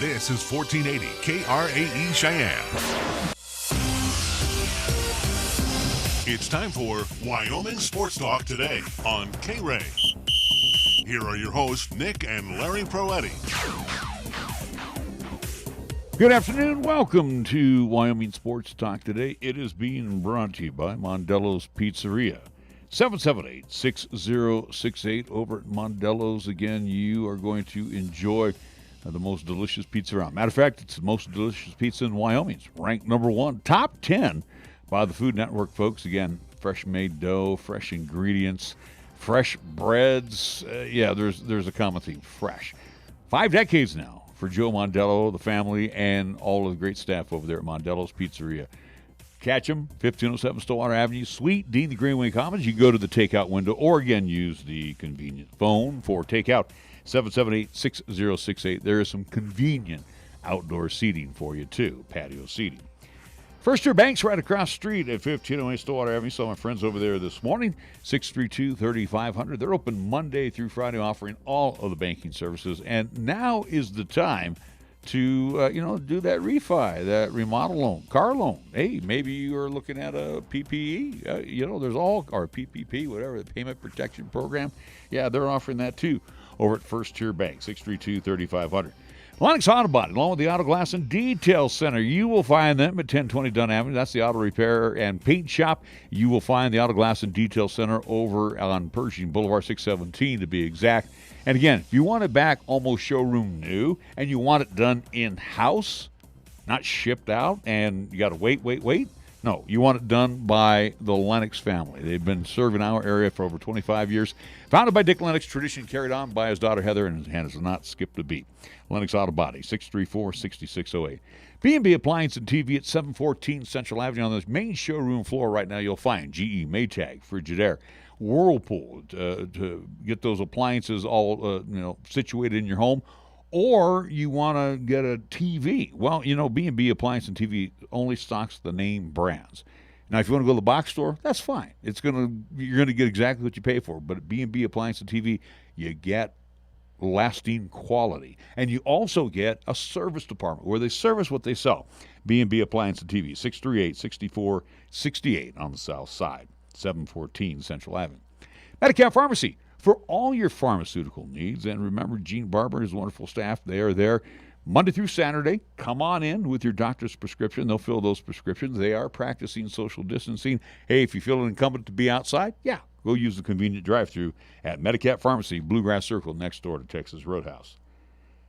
This is 1480 KRAE Cheyenne. It's time for Wyoming Sports Talk today on KRAE. Here are your hosts, Nick and Larry Proetti. Good afternoon. Welcome to Wyoming Sports Talk today. It is being brought to you by Mondello's Pizzeria. 778-6068 over at Mondello's. Again, you are going to enjoy the most delicious pizza around. Matter of fact, it's the most delicious pizza in Wyoming. It's ranked number one, top 10 by the Food Network folks. Again, fresh made dough, fresh ingredients, fresh breads. There's a common theme, fresh. 5 decades now for Joe Mondello, the family, and all of the great staff over there at Mondello's Pizzeria. Catch them, 1507 Stillwater Avenue, Suite D, the Greenway Commons. You can go to the takeout window or, again, use the convenient phone for takeout, 778-6068. There is some convenient outdoor seating for you, too, patio seating. First Year Bank's right across the street at 1508 Stillwater Avenue. Saw my friends over there this morning, 632-3500. They're open Monday through Friday, offering all of the banking services. And now is the time to, do that refi, that remodel loan, car loan. Hey, maybe you are looking at a PPE, there's all, or PPP, whatever, the Payment Protection Program. Yeah, they're offering that too over at First Tier Bank, 632-3500. Lennox Auto Body, along with the Auto Glass and Detail Center. You will find them at 1020 Dunn Avenue. That's the auto repair and paint shop. You will find the Auto Glass and Detail Center over on Pershing Boulevard, 617 to be exact. And again, if you want it back almost showroom new and you want it done in-house, not shipped out, and you got to wait. No, you want it done by the Lennox family. They've been serving our area for over 25 years. Founded by Dick Lennox, tradition carried on by his daughter Heather, and has not skipped a beat. Lennox Auto Body, 634-6608. B&B Appliance and TV at 714 Central Avenue. On the main showroom floor right now, you'll find GE, Maytag, Frigidaire, Whirlpool to get those appliances all situated in your home. Or you want to get a TV. Well, B&B Appliance and TV only stocks the name brands. Now, if you want to go to the box store, that's fine. You're going to get exactly what you pay for. But at B&B Appliance and TV, you get lasting quality. And you also get a service department where they service what they sell. B&B Appliance and TV, 638-6468 on the south side, 714 Central Avenue. Medicare Pharmacy. For all your pharmaceutical needs, and remember, Gene Barber and his wonderful staff, they are there Monday through Saturday. Come on in with your doctor's prescription. They'll fill those prescriptions. They are practicing social distancing. Hey, if you feel incumbent to be outside, go use the convenient drive-thru at Medicare Pharmacy, Bluegrass Circle, next door to Texas Roadhouse.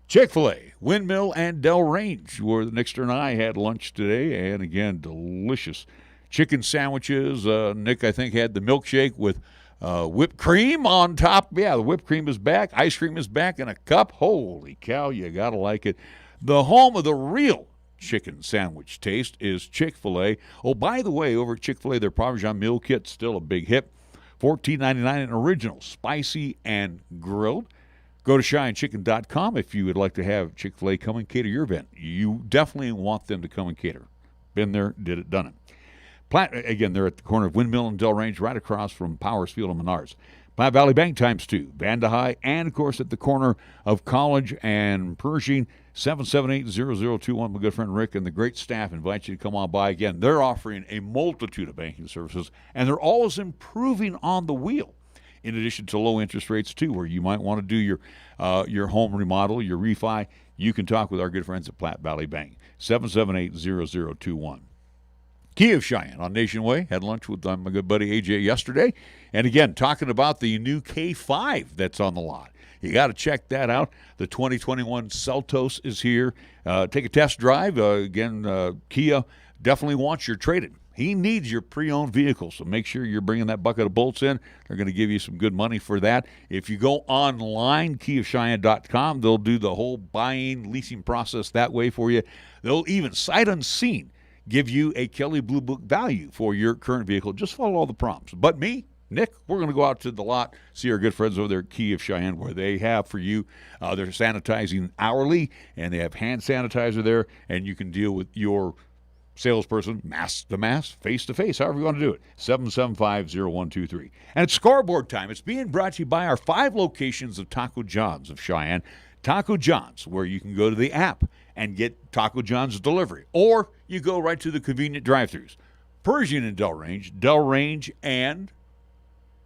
Chick-fil-A, Windmill, and Del Range, where Nickster and I had lunch today, and again, delicious chicken sandwiches. Nick, I think, had the milkshake with whipped cream on top. Yeah, the whipped cream is back. Ice cream is back in a cup. Holy cow, you got to like it. The home of the real chicken sandwich taste is Chick-fil-A. Oh, by the way, over at Chick-fil-A, their Parmesan meal kit's still a big hit. $14.99 an original, spicy and grilled. Go to CheyenneChicken.com if you would like to have Chick-fil-A come and cater your event. You definitely want them to come and cater. Been there, did it, done it. Platt, again, they're at the corner of Windmill and Del Range, right across from Powers Field and Menards. Platte Valley Bank ×2, Banda High, and, of course, at the corner of College and Pershing, 778-0021. My good friend Rick and the great staff invite you to come on by. Again, they're offering a multitude of banking services, and they're always improving on the wheel, in addition to low interest rates, too, where you might want to do your home remodel, your refi. You can talk with our good friends at Platte Valley Bank, 778-0021. Key of Cheyenne on Nation Way. Had lunch with my good buddy AJ yesterday. And again, talking about the new K5 that's on the lot. You got to check that out. The 2021 Seltos is here. Take a test drive. Kia definitely wants your trade-in. He needs your pre-owned vehicle, so make sure you're bringing that bucket of bolts in. They're going to give you some good money for that. If you go online, KeyofCheyenne.com, they'll do the whole buying, leasing process that way for you. They'll even, sight unseen, give you a Kelley Blue Book value for your current vehicle. Just follow all the prompts. But me, Nick, we're going to go out to the lot, see our good friends over there at Key of Cheyenne, where they have for you, they're sanitizing hourly, and they have hand sanitizer there, and you can deal with your salesperson, mask to mask, face to face, however you want to do it. 775-0123. And it's scoreboard time. It's being brought to you by our 5 locations of Taco John's of Cheyenne. Taco John's, where you can go to the app and get Taco John's delivery. Or you go right to the convenient drive-thrus. Pershing and Delrange and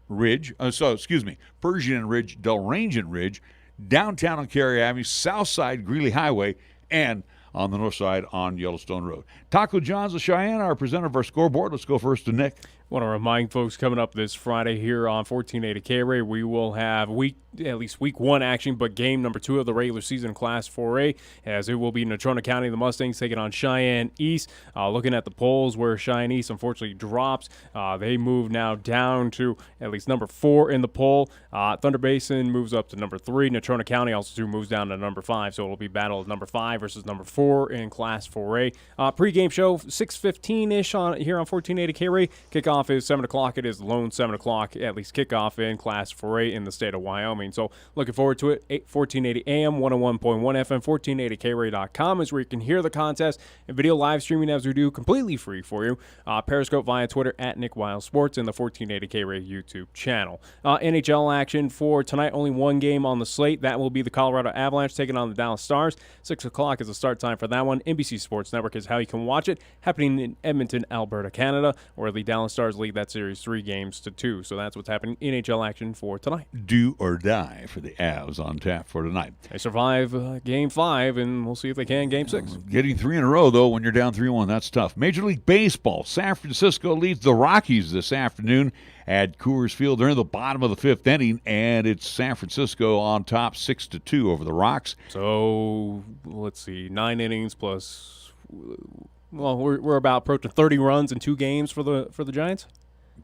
Ridge. Pershing and Ridge, Delrange and Ridge, downtown on KRAE Avenue, south side Greeley Highway, and on the north side on Yellowstone Road. Taco John's of Cheyenne, our presenter of our scoreboard. Let's go first to Nick. Want to remind folks, coming up this Friday here on 1480 KRAE, we will have week 1 action, but game number 2 of the regular season Class 4A, as it will be Natrona County, the Mustangs taking on Cheyenne East. Looking at the polls, where Cheyenne East unfortunately drops, they move now down to at least number 4 in the poll. Thunder Basin moves up to number 3. Natrona County also moves down to number 5, so it'll be battle of number 5 versus number 4 in Class 4A. Pre-game show 6:15-ish here on 1480 KRAE. Kickoff is 7 o'clock. It is the lone 7 o'clock, at least kickoff in Class 4A in the state of Wyoming. So looking forward to it. 1480 AM, 101.1 FM, 1480KRAE.com is where you can hear the contest and video live streaming as we do, completely free for you. Periscope via Twitter at Nick Wild Sports and the 1480 KRAE YouTube channel. NHL action for tonight, only one game on the slate. That will be the Colorado Avalanche taking on the Dallas Stars. 6 o'clock is the start time for that one. NBC Sports Network is how you can watch it. Happening in Edmonton, Alberta, Canada, where the Dallas Stars lead that series 3-2. So that's what's happening in NHL action for tonight. Do or die for the Avs on tap for tonight. They survive Game 5, and we'll see if they can Game 6. Getting 3 in a row, though, when you're down 3-1, that's tough. Major League Baseball, San Francisco leads the Rockies this afternoon at Coors Field. They're in the bottom of the 5th inning, and it's San Francisco on top 6-2 over the Rocks. So, let's see, 9 innings plus, well, we're about approaching 30 runs in 2 games for the Giants.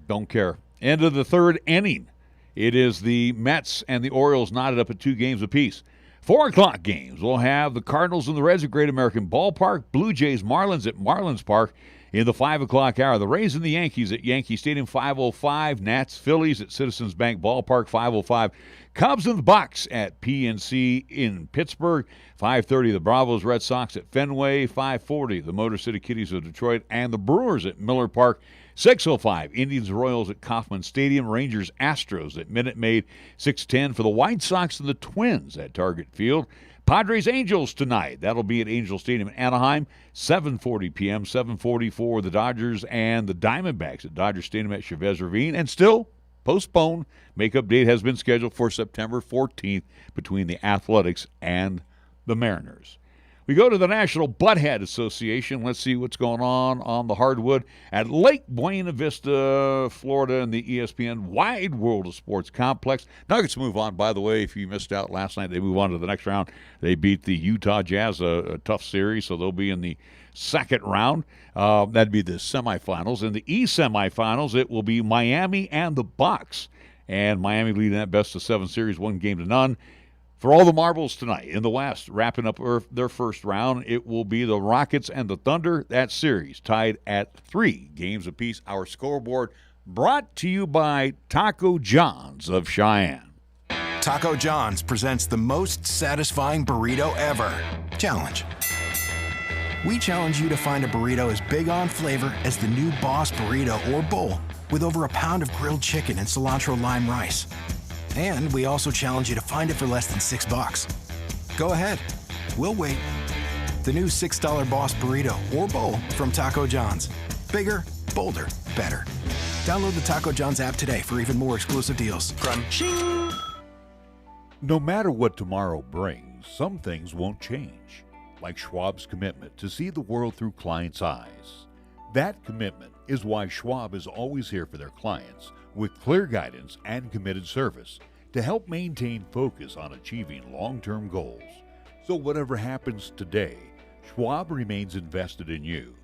Don't care. End of the 3rd inning. It is the Mets and the Orioles knotted up at 2 games apiece. 4 o'clock games. We'll have the Cardinals and the Reds at Great American Ballpark. Blue Jays, Marlins at Marlins Park in the 5 o'clock hour. The Rays and the Yankees at Yankee Stadium, 5:05. Nats, Phillies at Citizens Bank Ballpark, 5:05. Cubs and the Bucks at PNC in Pittsburgh, 5:30. The Bravos, Red Sox at Fenway, 5:40. The Motor City Kitties of Detroit and the Brewers at Miller Park, 6:05. Indians, Royals at Kauffman Stadium. Rangers, Astros at Minute Maid, 6:10. For the White Sox and the Twins at Target Field. Padres, Angels tonight. That'll be at Angel Stadium in Anaheim, 7:40 p.m., 7:40 for the Dodgers and the Diamondbacks at Dodger Stadium at Chavez Ravine. And still postponed. Makeup date has been scheduled for September 14th between the Athletics and the Mariners. We go to the National Butthead Association. Let's see what's going on the hardwood at Lake Buena Vista, Florida, in the ESPN Wide World of Sports Complex. Nuggets move on, by the way. If you missed out last night, they move on to the next round. They beat the Utah Jazz, a tough series, so they'll be in the second round. That'd be the semifinals. In the East semifinals, it will be Miami and the Bucks. And Miami leading that best-of-7 series, 1-0. For all the marbles tonight in the West, wrapping up their first round, it will be the Rockets and the Thunder. That series tied at 3 games apiece. Our scoreboard brought to you by Taco John's of Cheyenne. Taco John's presents the most satisfying burrito ever. Challenge. We challenge you to find a burrito as big on flavor as the new Boss Burrito or Bowl, with over a pound of grilled chicken and cilantro lime rice. And we also challenge you to find it for less than $6. Go ahead. We'll wait. The new $6 Boss Burrito or Bowl from Taco John's. Bigger, bolder, better. Download the Taco John's app today for even more exclusive deals. Crunching. No matter what tomorrow brings, some things won't change. Like Schwab's commitment to see the world through clients' eyes. That commitment is why Schwab is always here for their clients, with clear guidance and committed service to help maintain focus on achieving long-term goals. So whatever happens today, Schwab remains invested in you.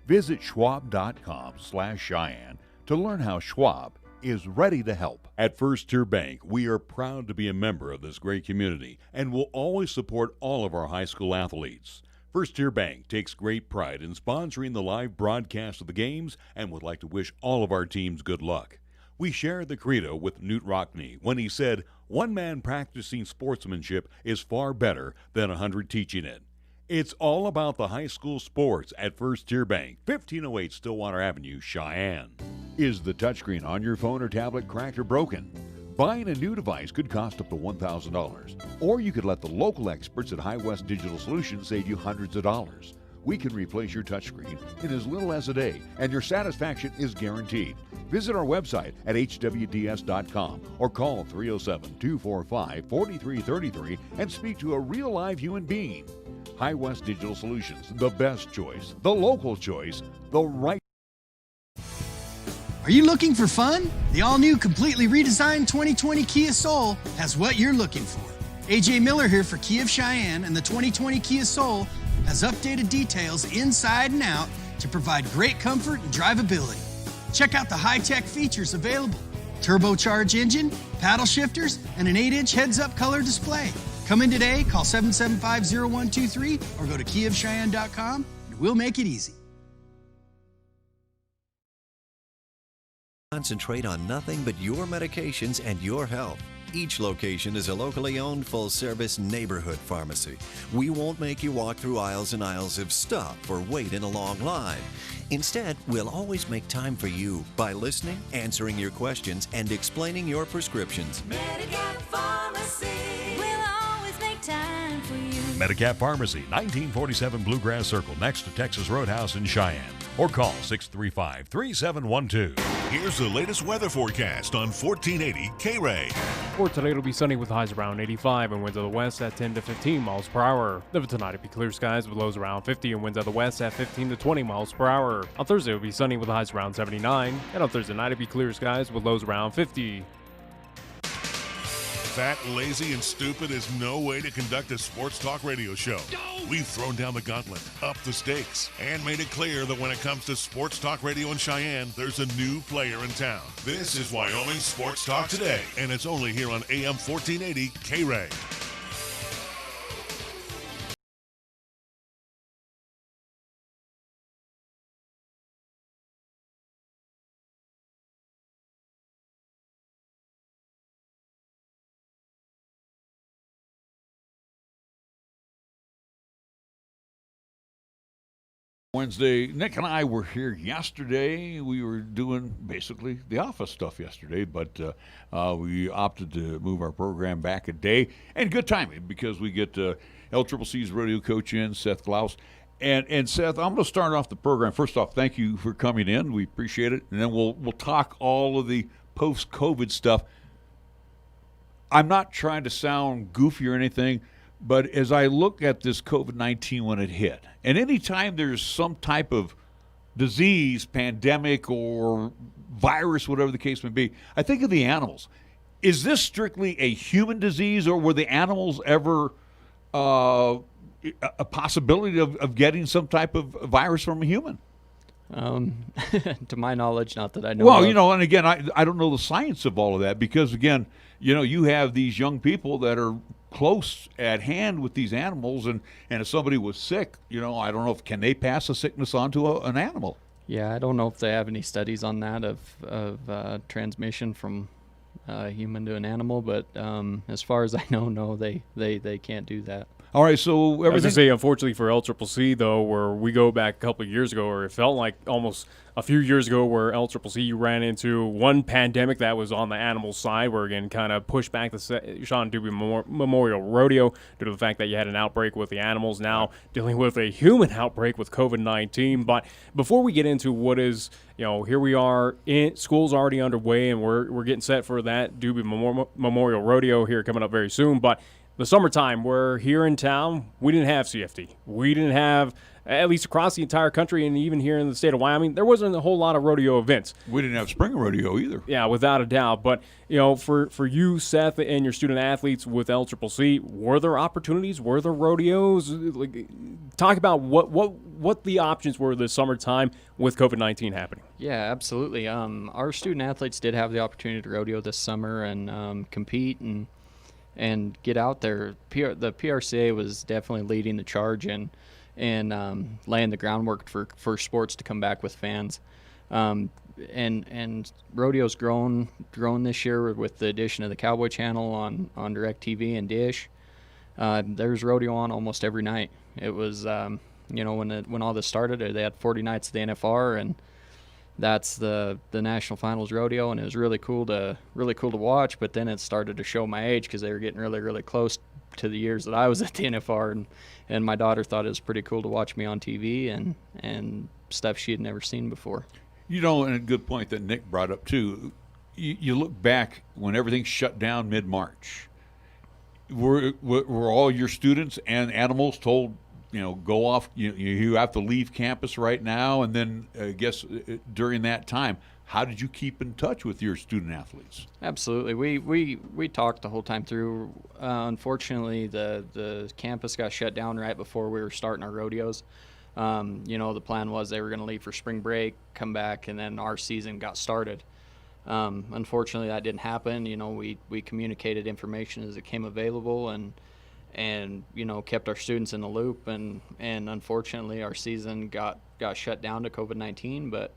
Visit schwab.com/Cheyenne to learn how Schwab is ready to help. At First Tier Bank, we are proud to be a member of this great community and will always support all of our high school athletes. First Tier Bank takes great pride in sponsoring the live broadcast of the games and would like to wish all of our teams good luck. We share the credo with Newt Rockney when he said, "One man practicing sportsmanship is far better than 100 teaching it." It's all about the high school sports at First Tier Bank, 1508 Stillwater Avenue, Cheyenne. Is the touchscreen on your phone or tablet cracked or broken? Buying a new device could cost up to $1,000, or you could let the local experts at High West Digital Solutions save you hundreds of dollars. We can replace your touchscreen in as little as a day, and your satisfaction is guaranteed. Visit our website at hwds.com or call 307-245-4333 and speak to a real live human being. High West Digital Solutions, the best choice, the local choice, the right. Are you looking for fun? The all-new, completely redesigned 2020 Kia Soul has what you're looking for. AJ Miller here for Kia of Cheyenne, and the 2020 Kia Soul has updated details inside and out to provide great comfort and drivability. Check out the high-tech features available. Turbocharged engine, paddle shifters, and an 8-inch heads-up color display. Come in today, call 775-0123 or go to KiaofCheyenne.com and we'll make it easy. Concentrate on nothing but your medications and your health. Each location is a locally owned, full-service neighborhood pharmacy. We won't make you walk through aisles and aisles of stuff or wait in a long line. Instead, we'll always make time for you by listening, answering your questions, and explaining your prescriptions. Medicap Pharmacy. We'll always make time for you. Medicap Pharmacy, 1947 Bluegrass Circle, next to Texas Roadhouse in Cheyenne. Or call 635-3712. Here's the latest weather forecast on 1480 KRAE. For today, it'll be sunny with highs around 85 and winds of the west at 10 to 15 miles per hour. Then for tonight, it'll be clear skies with lows around 50 and winds of the west at 15 to 20 miles per hour. On Thursday, it'll be sunny with highs around 79. And on Thursday night, it'll be clear skies with lows around 50. Fat, lazy, and stupid is no way to conduct a sports talk radio show. We've thrown down the gauntlet, upped the stakes, and made it clear that when it comes to sports talk radio in Cheyenne, there's a new player in town. This is Wyoming Sports Talk Today, and it's only here on AM 1480 KRAE. Wednesday, Nick and I were here yesterday. We were doing basically the office stuff yesterday, but we opted to move our program back a day. And good timing because we get LCCC's rodeo coach in, Seth Glause. And Seth, I'm going to start off the program. First off, thank you for coming in. We appreciate it. And then we'll talk all of the post-COVID stuff. I'm not trying to sound goofy or anything, but as I look at this COVID-19 when it hit, and anytime there's some type of disease, pandemic, or virus, whatever the case may be, I think of the animals. Is this strictly a human disease, or were the animals ever a possibility of getting some type of virus from a human? To my knowledge, not that I know. Well, of. and again, I don't know the science of all of that because, again, you have these young people that are close at hand with these animals, and if somebody was sick, I don't know can they pass a sickness on to an animal? Yeah, I don't know if they have any studies on that of transmission from human to an animal, but as far as I know, no, they can't do that. All right, so everything. I was going to say, unfortunately for LCCC, though, where we go back a couple of years ago, or it felt like almost a few years ago, where LCCC ran into one pandemic that was on the animal side, where, again, kind of pushed back the Sean Doobie Memorial Rodeo due to the fact that you had an outbreak with the animals, now dealing with a human outbreak with COVID-19. But before we get into what is, here we are, school's already underway, and we're getting set for that Doobie Memorial Rodeo here coming up very soon. But the summertime, we're here in town, we didn't have CFD. We didn't have, at least across the entire country and even here in the state of Wyoming, there wasn't a whole lot of rodeo events. We didn't have spring rodeo either. Yeah, without a doubt. But, for you, Seth, and your student athletes with LCCC, were there opportunities? Were there rodeos? Talk about what the options were this summertime with COVID-19 happening. Yeah, absolutely. Our student athletes did have the opportunity to rodeo this summer and compete and get out there. The PRCA was definitely leading the charge and laying the groundwork for sports to come back with fans. And rodeo's grown this year with the addition of the Cowboy Channel on DirecTV and Dish. There's rodeo on almost every night. It was when all this started, they had 40 nights of the NFR, that's the national finals rodeo, and it was really cool to watch. But then it started to show my age because they were getting really close to the years that I was at the NFR, and my daughter thought it was pretty cool to watch me on TV and stuff she had never seen before. You know, and a good point that Nick brought up too. You look back when everything shut down mid-March. Were all your students and animals told, go off, you have to leave campus right now? And then I guess during that time, how did you keep in touch with your student athletes? Absolutely. We talked the whole time through. Unfortunately, the campus got shut down right before we were starting our rodeos. The plan was they were going to leave for spring break, come back, and then our season got started. Unfortunately, that didn't happen. We communicated information as it came available and kept our students in the loop. And unfortunately, our season got shut down to COVID-19, but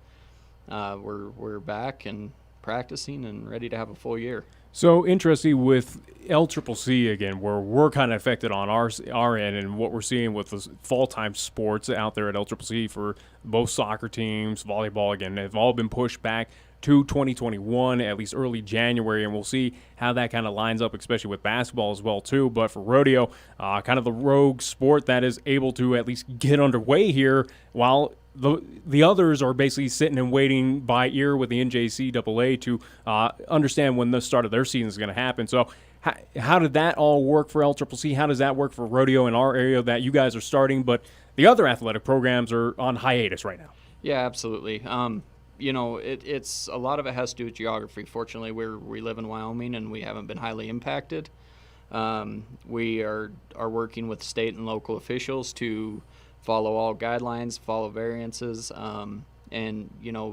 we're back and practicing and ready to have a full year. So interesting with LCCC again, where we're kind of affected on our end, and what we're seeing with the fall-time sports out there at LCCC for both soccer teams, volleyball, again, they've all been pushed back to 2021, at least early January, and we'll see how that kind of lines up, especially with basketball as well too. But for rodeo, kind of the rogue sport that is able to at least get underway here, while the others are basically sitting and waiting by ear with the NJCAA to understand when the start of their season is going to happen. So how did that all work for LCCC? How does that work for rodeo in our area that you guys are starting, but the other athletic programs are on hiatus right now? Yeah, absolutely. It's a lot of it has to do with geography. Fortunately, we live in Wyoming and we haven't been highly impacted. We are working with state and local officials to follow all guidelines, follow variances, and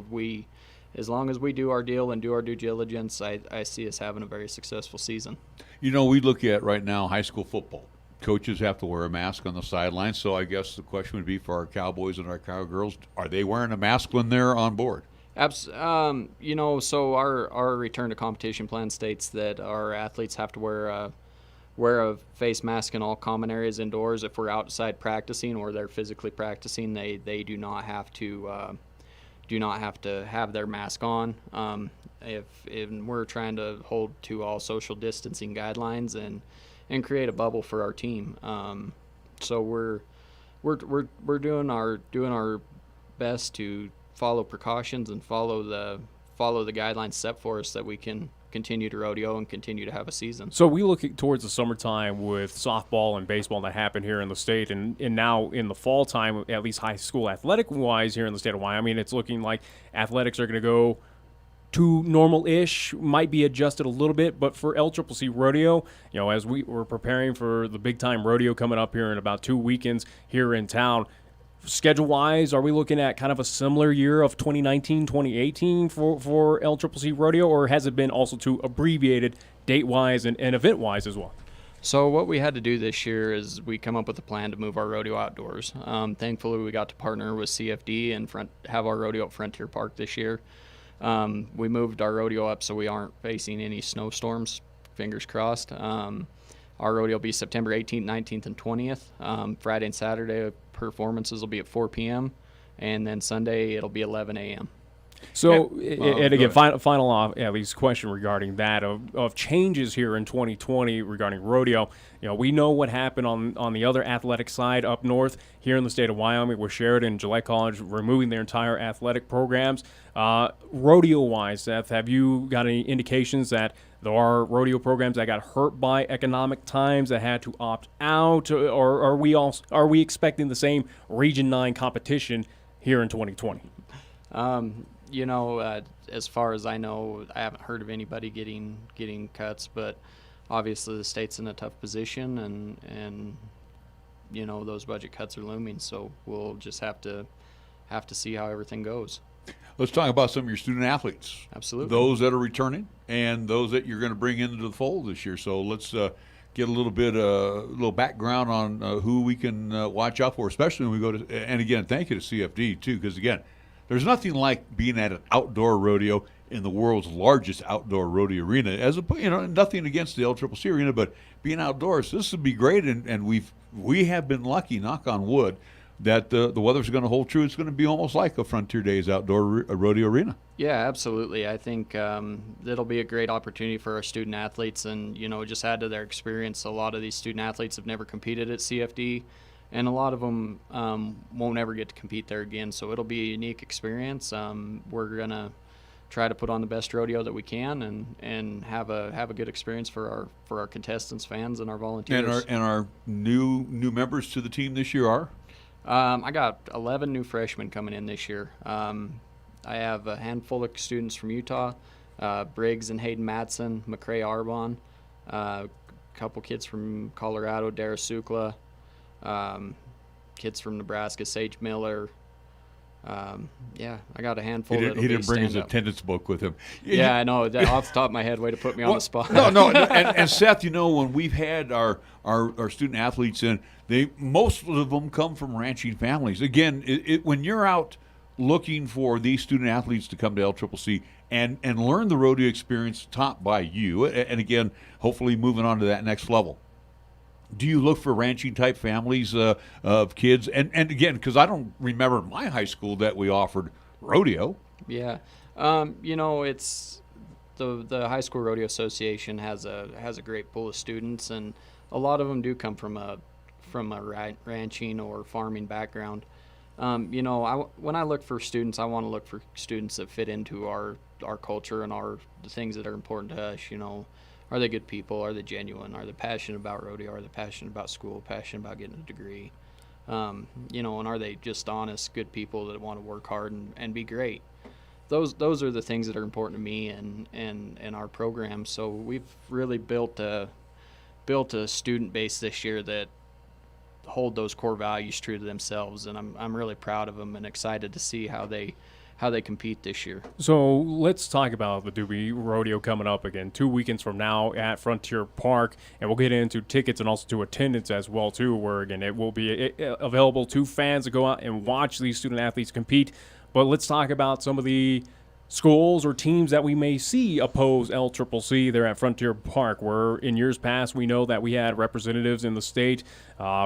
we, as long as we do our deal and do our due diligence, I see us having a very successful season. We look at right now high school football. Coaches have to wear a mask on the sidelines, so I guess the question would be for our Cowboys and our Cowgirls, are they wearing a mask when they're on board? So our return to competition plan states that our athletes have to wear a face mask in all common areas indoors. If we're outside practicing or they're physically practicing, they do not have to have their mask on. If we're trying to hold to all social distancing guidelines and create a bubble for our team. So we're doing our best to follow precautions and follow the guidelines set for us that we can continue to rodeo and continue to have a season. So we look towards the summertime with softball and baseball that happen here in the state, and now in the fall time, at least high school athletic-wise here in the state of Wyoming, it's looking like athletics are going to go to normal-ish, might be adjusted a little bit, but for LCCC rodeo, as we're preparing for the big-time rodeo coming up here in about 2 weekends here in town, schedule-wise, are we looking at kind of a similar year of 2019, 2018 for LCCC rodeo, or has it been also too abbreviated date-wise and event-wise as well? So what we had to do this year is we come up with a plan to move our rodeo outdoors. Thankfully, we got to partner with CFD and have our rodeo at Frontier Park this year. We moved our rodeo up so we aren't facing any snowstorms, fingers crossed. Our rodeo will be September 18th, 19th, and 20th. Friday and Saturday performances will be at 4 p.m., and then Sunday it'll be 11 a.m. So, and again, final off, at least question regarding that of changes here in 2020 regarding rodeo. We know what happened on the other athletic side up north here in the state of Wyoming with Sheridan and Gillette College removing their entire athletic programs. Rodeo-wise, Seth, have you got any indications that there are rodeo programs that got hurt by economic times that had to opt out, or are we expecting the same Region 9 competition here in 2020? As far as I know, I haven't heard of anybody getting cuts, but obviously the state's in a tough position, and those budget cuts are looming. So we'll just have to see how everything goes. Let's talk about some of your student athletes. Absolutely. Those that are returning and those that you're going to bring into the fold this year. So let's get a little background on who we can watch out for, especially when we go to. And again, thank you to CFD too, because again, there's nothing like being at an outdoor rodeo in the world's largest outdoor rodeo arena. Nothing against the LCCC arena, but being outdoors, this would be great. And we have been lucky, knock on wood, that the weather's going to hold true. It's going to be almost like a Frontier Days outdoor rodeo arena. Yeah, absolutely. I think it'll be a great opportunity for our student athletes, and just add to their experience. A lot of these student athletes have never competed at CFD, and a lot of them won't ever get to compete there again. So it'll be a unique experience. We're gonna try to put on the best rodeo that we can, and have a good experience for our contestants, fans, and our volunteers. And our new members to the team this year are. I got 11 new freshmen coming in this year. I have a handful of students from Utah, Briggs and Hayden Matson, McCrae Arbon, a couple kids from Colorado, Dara Sukla, kids from Nebraska, Sage Miller. Yeah, I got a handful. He didn't bring his attendance book with him. Yeah, I know. Off the top of my head, way to put me on the spot. No. And Seth, when we've had our student athletes in, most of them come from ranching families. Again, when you're out looking for these student athletes to come to LCCC and learn the rodeo experience taught by you, and again, hopefully moving on to that next level, do you look for ranching type families of kids? And again, because I don't remember in my high school that we offered rodeo. Yeah, it's the High School Rodeo Association has a great pool of students, and a lot of them do come from a ranching or farming background. When I look for students, I want to look for students that fit into our culture and the things that are important to us. Are they good people? Are they genuine? Are they passionate about rodeo? Are they passionate about school? Passionate about getting a degree? And are they just honest, good people that want to work hard and be great? Those are the things that are important to me and our program. So we've really built a student base this year that hold those core values true to themselves, and I'm really proud of them and excited to see how they compete this year. So let's talk about the Doobie Rodeo coming up again 2 weekends from now at Frontier Park, and we'll get into tickets and also to attendance as well too, where again it will be available to fans to go out and watch these student athletes compete. But let's talk about some of the schools or teams that we may see oppose LCCC there at Frontier Park, where in years past we know that we had representatives in the state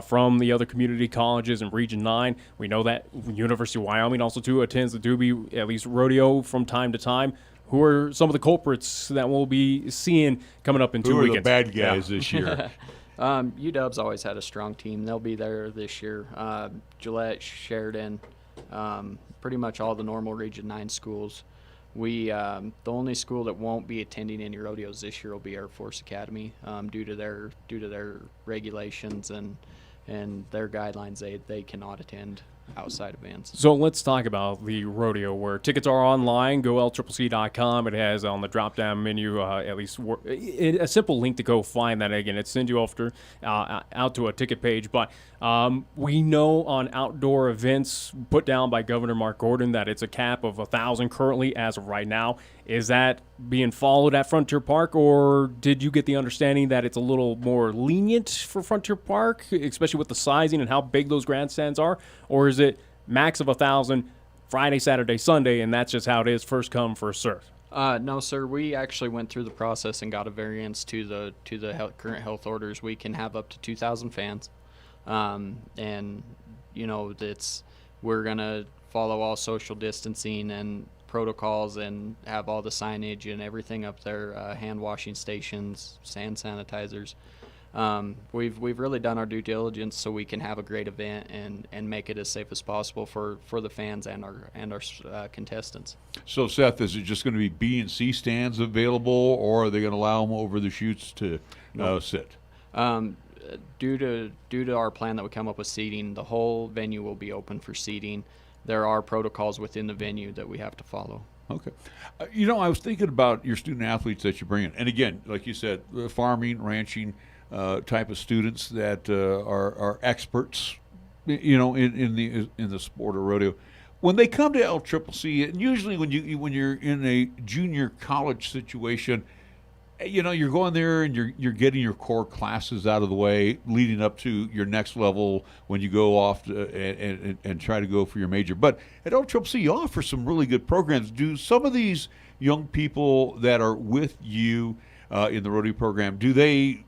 from the other community colleges in Region 9. We know that University of Wyoming also too attends the Doobie, at least rodeo, from time to time. Who are some of the culprits that we'll be seeing coming up in 2 weekends? Who are the bad guys this year? UW's always had a strong team. They'll be there this year. Gillette, Sheridan, pretty much all the normal Region 9 schools. The only school that won't be attending any rodeos this year will be Air Force Academy, due to their regulations and their guidelines. They cannot attend outside events. So let's talk about the rodeo, where tickets are online. Go LCCC.com. It has on the drop-down menu at least a simple link to go find that. Again, it sends you out to a ticket page. But we know on outdoor events put down by Governor Mark Gordon that it's a cap of 1,000 currently as of right now. Is that being followed at Frontier Park, or did you get the understanding that it's a little more lenient for Frontier Park, especially with the sizing and how big those grandstands are? Or is it max of 1,000 Friday, Saturday, Sunday, and that's just how it is, first come, first served? No, sir. We actually went through the process and got a variance to the current health orders. We can have up to 2,000 fans, and we're gonna follow all social distancing and protocols and have all the signage and everything up there, hand washing stations, hand sanitizers. We've really done our due diligence so we can have a great event and make it as safe as possible for the fans and our contestants. So Seth, is it just going to be B and C stands available, or are they going to allow them over the chutes to sit? Due to our plan that we come up with seating, the whole venue will be open for seating. There are protocols within the venue that we have to follow. Okay. I was thinking about your student athletes that you bring in. And again, like you said, farming, ranching type of students that are experts, in the sport of rodeo. When they come to LCCC, and usually when you're in a junior college situation, you're going there and you're getting your core classes out of the way, leading up to your next level when you go off and try to go for your major. But at LCCC, you offer some really good programs. Do some of these young people that are with you in the rodeo program, do they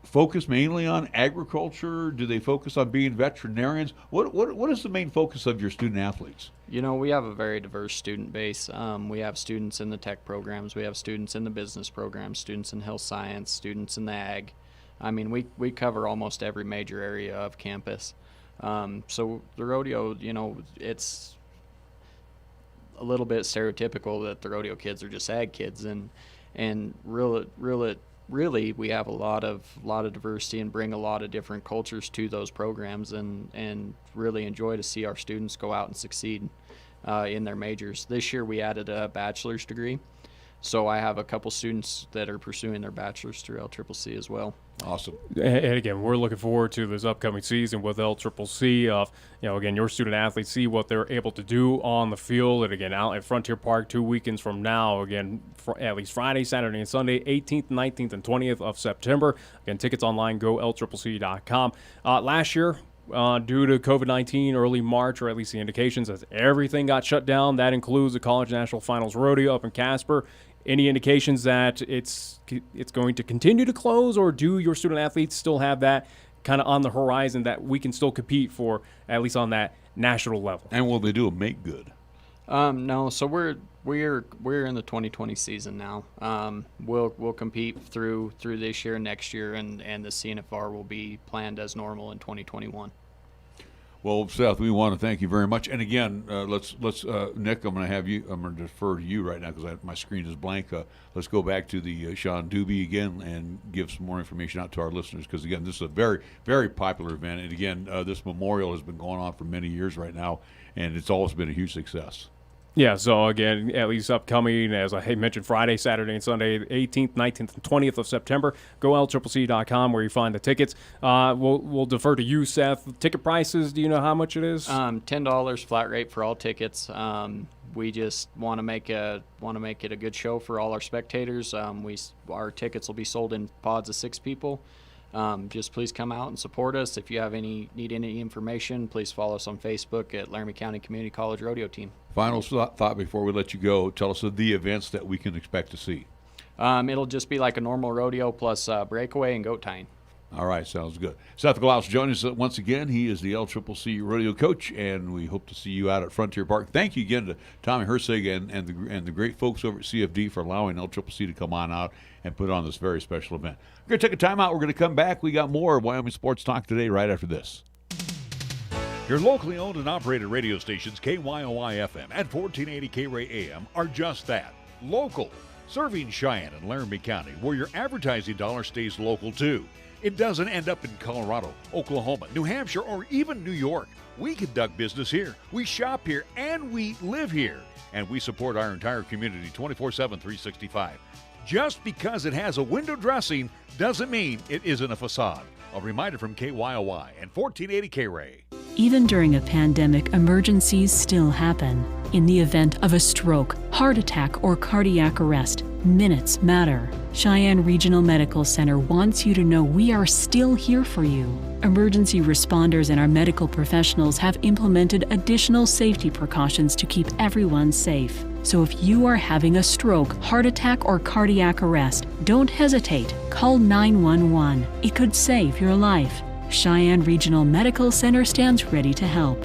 focus mainly on agriculture? Do they focus on being veterinarians? What is the main focus of your student athletes? We have a very diverse student base. We have students in the tech programs. We have students in the business programs, students in health science, students in the ag. I mean, we cover almost every major area of campus. So the rodeo, it's a little bit stereotypical that the rodeo kids are just ag kids, and really we have a lot of diversity and bring a lot of different cultures to those programs, and really enjoy to see our students go out and succeed in their majors. This year we added a bachelor's degree, so I have a couple students that are pursuing their bachelor's through LCCC as well. Awesome. And again, we're looking forward to this upcoming season with LCCC of, again, your student athletes see what they're able to do on the field. And again, out at Frontier Park 2 weekends from now, again, at least Friday, Saturday, and Sunday, 18th, 19th, and 20th of September. Again, tickets online, go LCCC.com. Last year, due to COVID-19, early March, or at least the indications, as everything got shut down. That includes the College National Finals Rodeo up in Casper. Any indications that it's going to continue to close, or do your student athletes still have that kind of on the horizon that we can still compete for, at least on that national level? And will they do a make good? No, so we're in the 2020 season now. We'll compete through this year, next year, and the CNFR will be planned as normal in 2021. Well, Seth, we want to thank you very much. And again, let's Nick, I'm going to defer to you right now because my screen is blank. Let's go back to the Sean Doobie again and give some more information out to our listeners, because again, this is a very, very popular event. And again, this memorial has been going on for many years right now, and it's always been a huge success. Yeah, so again, at least upcoming, as I mentioned, Friday, Saturday, and Sunday, 18th, 19th, and 20th of September. Go LCCC.com where you find the tickets. We'll defer to you, Seth. Ticket prices, do you know how much it is? $10 flat rate for all tickets. We just want to make it a good show for all our spectators. Our tickets will be sold in pods of 6 people. Just please come out and support us. If you need any information, please follow us on Facebook at Laramie County Community College Rodeo Team. Final thought before we let you go. Tell us of the events that we can expect to see. It'll just be like a normal rodeo plus breakaway and goat tying. All right, sounds good. Seth Glause joining us once again. He is the LCCC rodeo coach, and we hope to see you out at Frontier Park. Thank you again to Tommy Hersig and the great folks over at CFD for allowing LCCC to come on out and put on this very special event. We're going to take a time out. We're going to come back. We got more Wyoming Sports Talk today right after this. Your locally owned and operated radio stations, KYOI-FM and 1480 KRAE AM, are just that, local, serving Cheyenne and Laramie County, where your advertising dollar stays local too. It doesn't end up in Colorado, Oklahoma, New Hampshire, or even New York. We conduct business here, we shop here, and we live here. And we support our entire community 24/7, 365. Just because it has a window dressing doesn't mean it isn't a facade. A reminder from KYOI and 1480 KRAE. Even during a pandemic, emergencies still happen. In the event of a stroke, heart attack, or cardiac arrest, minutes matter. Cheyenne Regional Medical Center wants you to know we are still here for you. Emergency responders and our medical professionals have implemented additional safety precautions to keep everyone safe. So if you are having a stroke, heart attack, or cardiac arrest, don't hesitate. Call 911. It could save your life. Cheyenne Regional Medical Center stands ready to help.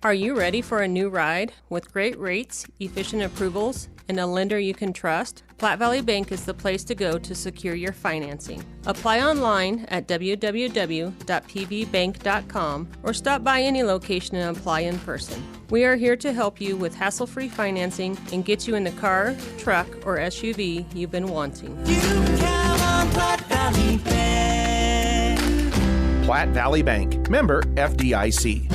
Are you ready for a new ride? With great rates, efficient approvals, and a lender you can trust, Platt Valley Bank is the place to go to secure your financing. Apply online at www.pvbank.com or stop by any location and apply in person. We are here to help you with hassle-free financing and get you in the car, truck, or SUV you've been wanting. You can count on Platt Valley Bank. Platt Valley Bank, member FDIC.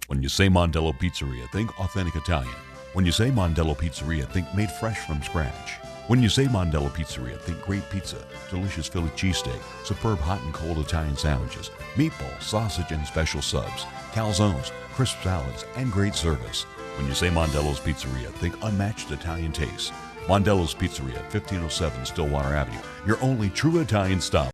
When you say Mondello Pizzeria, think authentic Italian. When you say Mondello Pizzeria, think made fresh from scratch. When you say Mondello Pizzeria, think great pizza, delicious Philly cheesesteak, superb hot and cold Italian sandwiches, meatballs, sausage, and special subs, calzones, crisp salads, and great service. When you say Mondello's Pizzeria, think unmatched Italian taste. Mondello's Pizzeria, 1507 Stillwater Avenue, your only true Italian stop.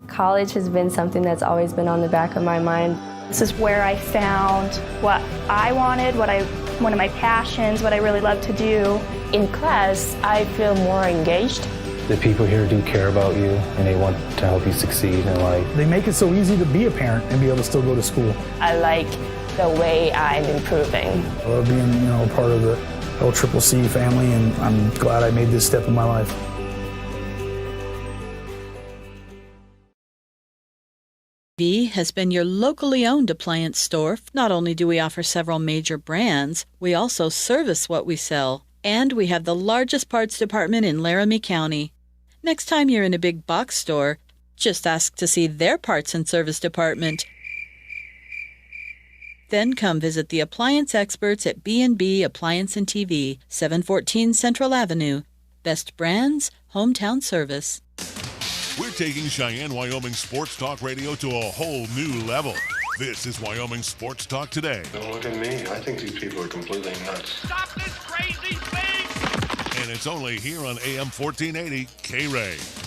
College has been something that's always been on the back of my mind. This is where I found what I wanted, one of my passions, what I really love to do. In class, I feel more engaged the people here do care about you and they want to help you succeed in life. They make it so easy to be a parent and be able to still go to school. I like the way I'm improving. I love being, part of the LCCC family, and I'm glad I made this step in my life. V has been your locally owned appliance store. Not only do we offer several major brands, we also service what we sell. And we have the largest parts department in Laramie County. Next time you're in a big box store, just ask to see their parts and service department. Then come visit the appliance experts at B&B Appliance and TV, 714 Central Avenue. Best brands, hometown service. We're taking Cheyenne, Wyoming Sports Talk Radio to a whole new level. This is Wyoming Sports Talk Today. Don't look at me. I think these people are completely nuts. Stop this crazy thing! And it's only here on AM 1480 KRAE.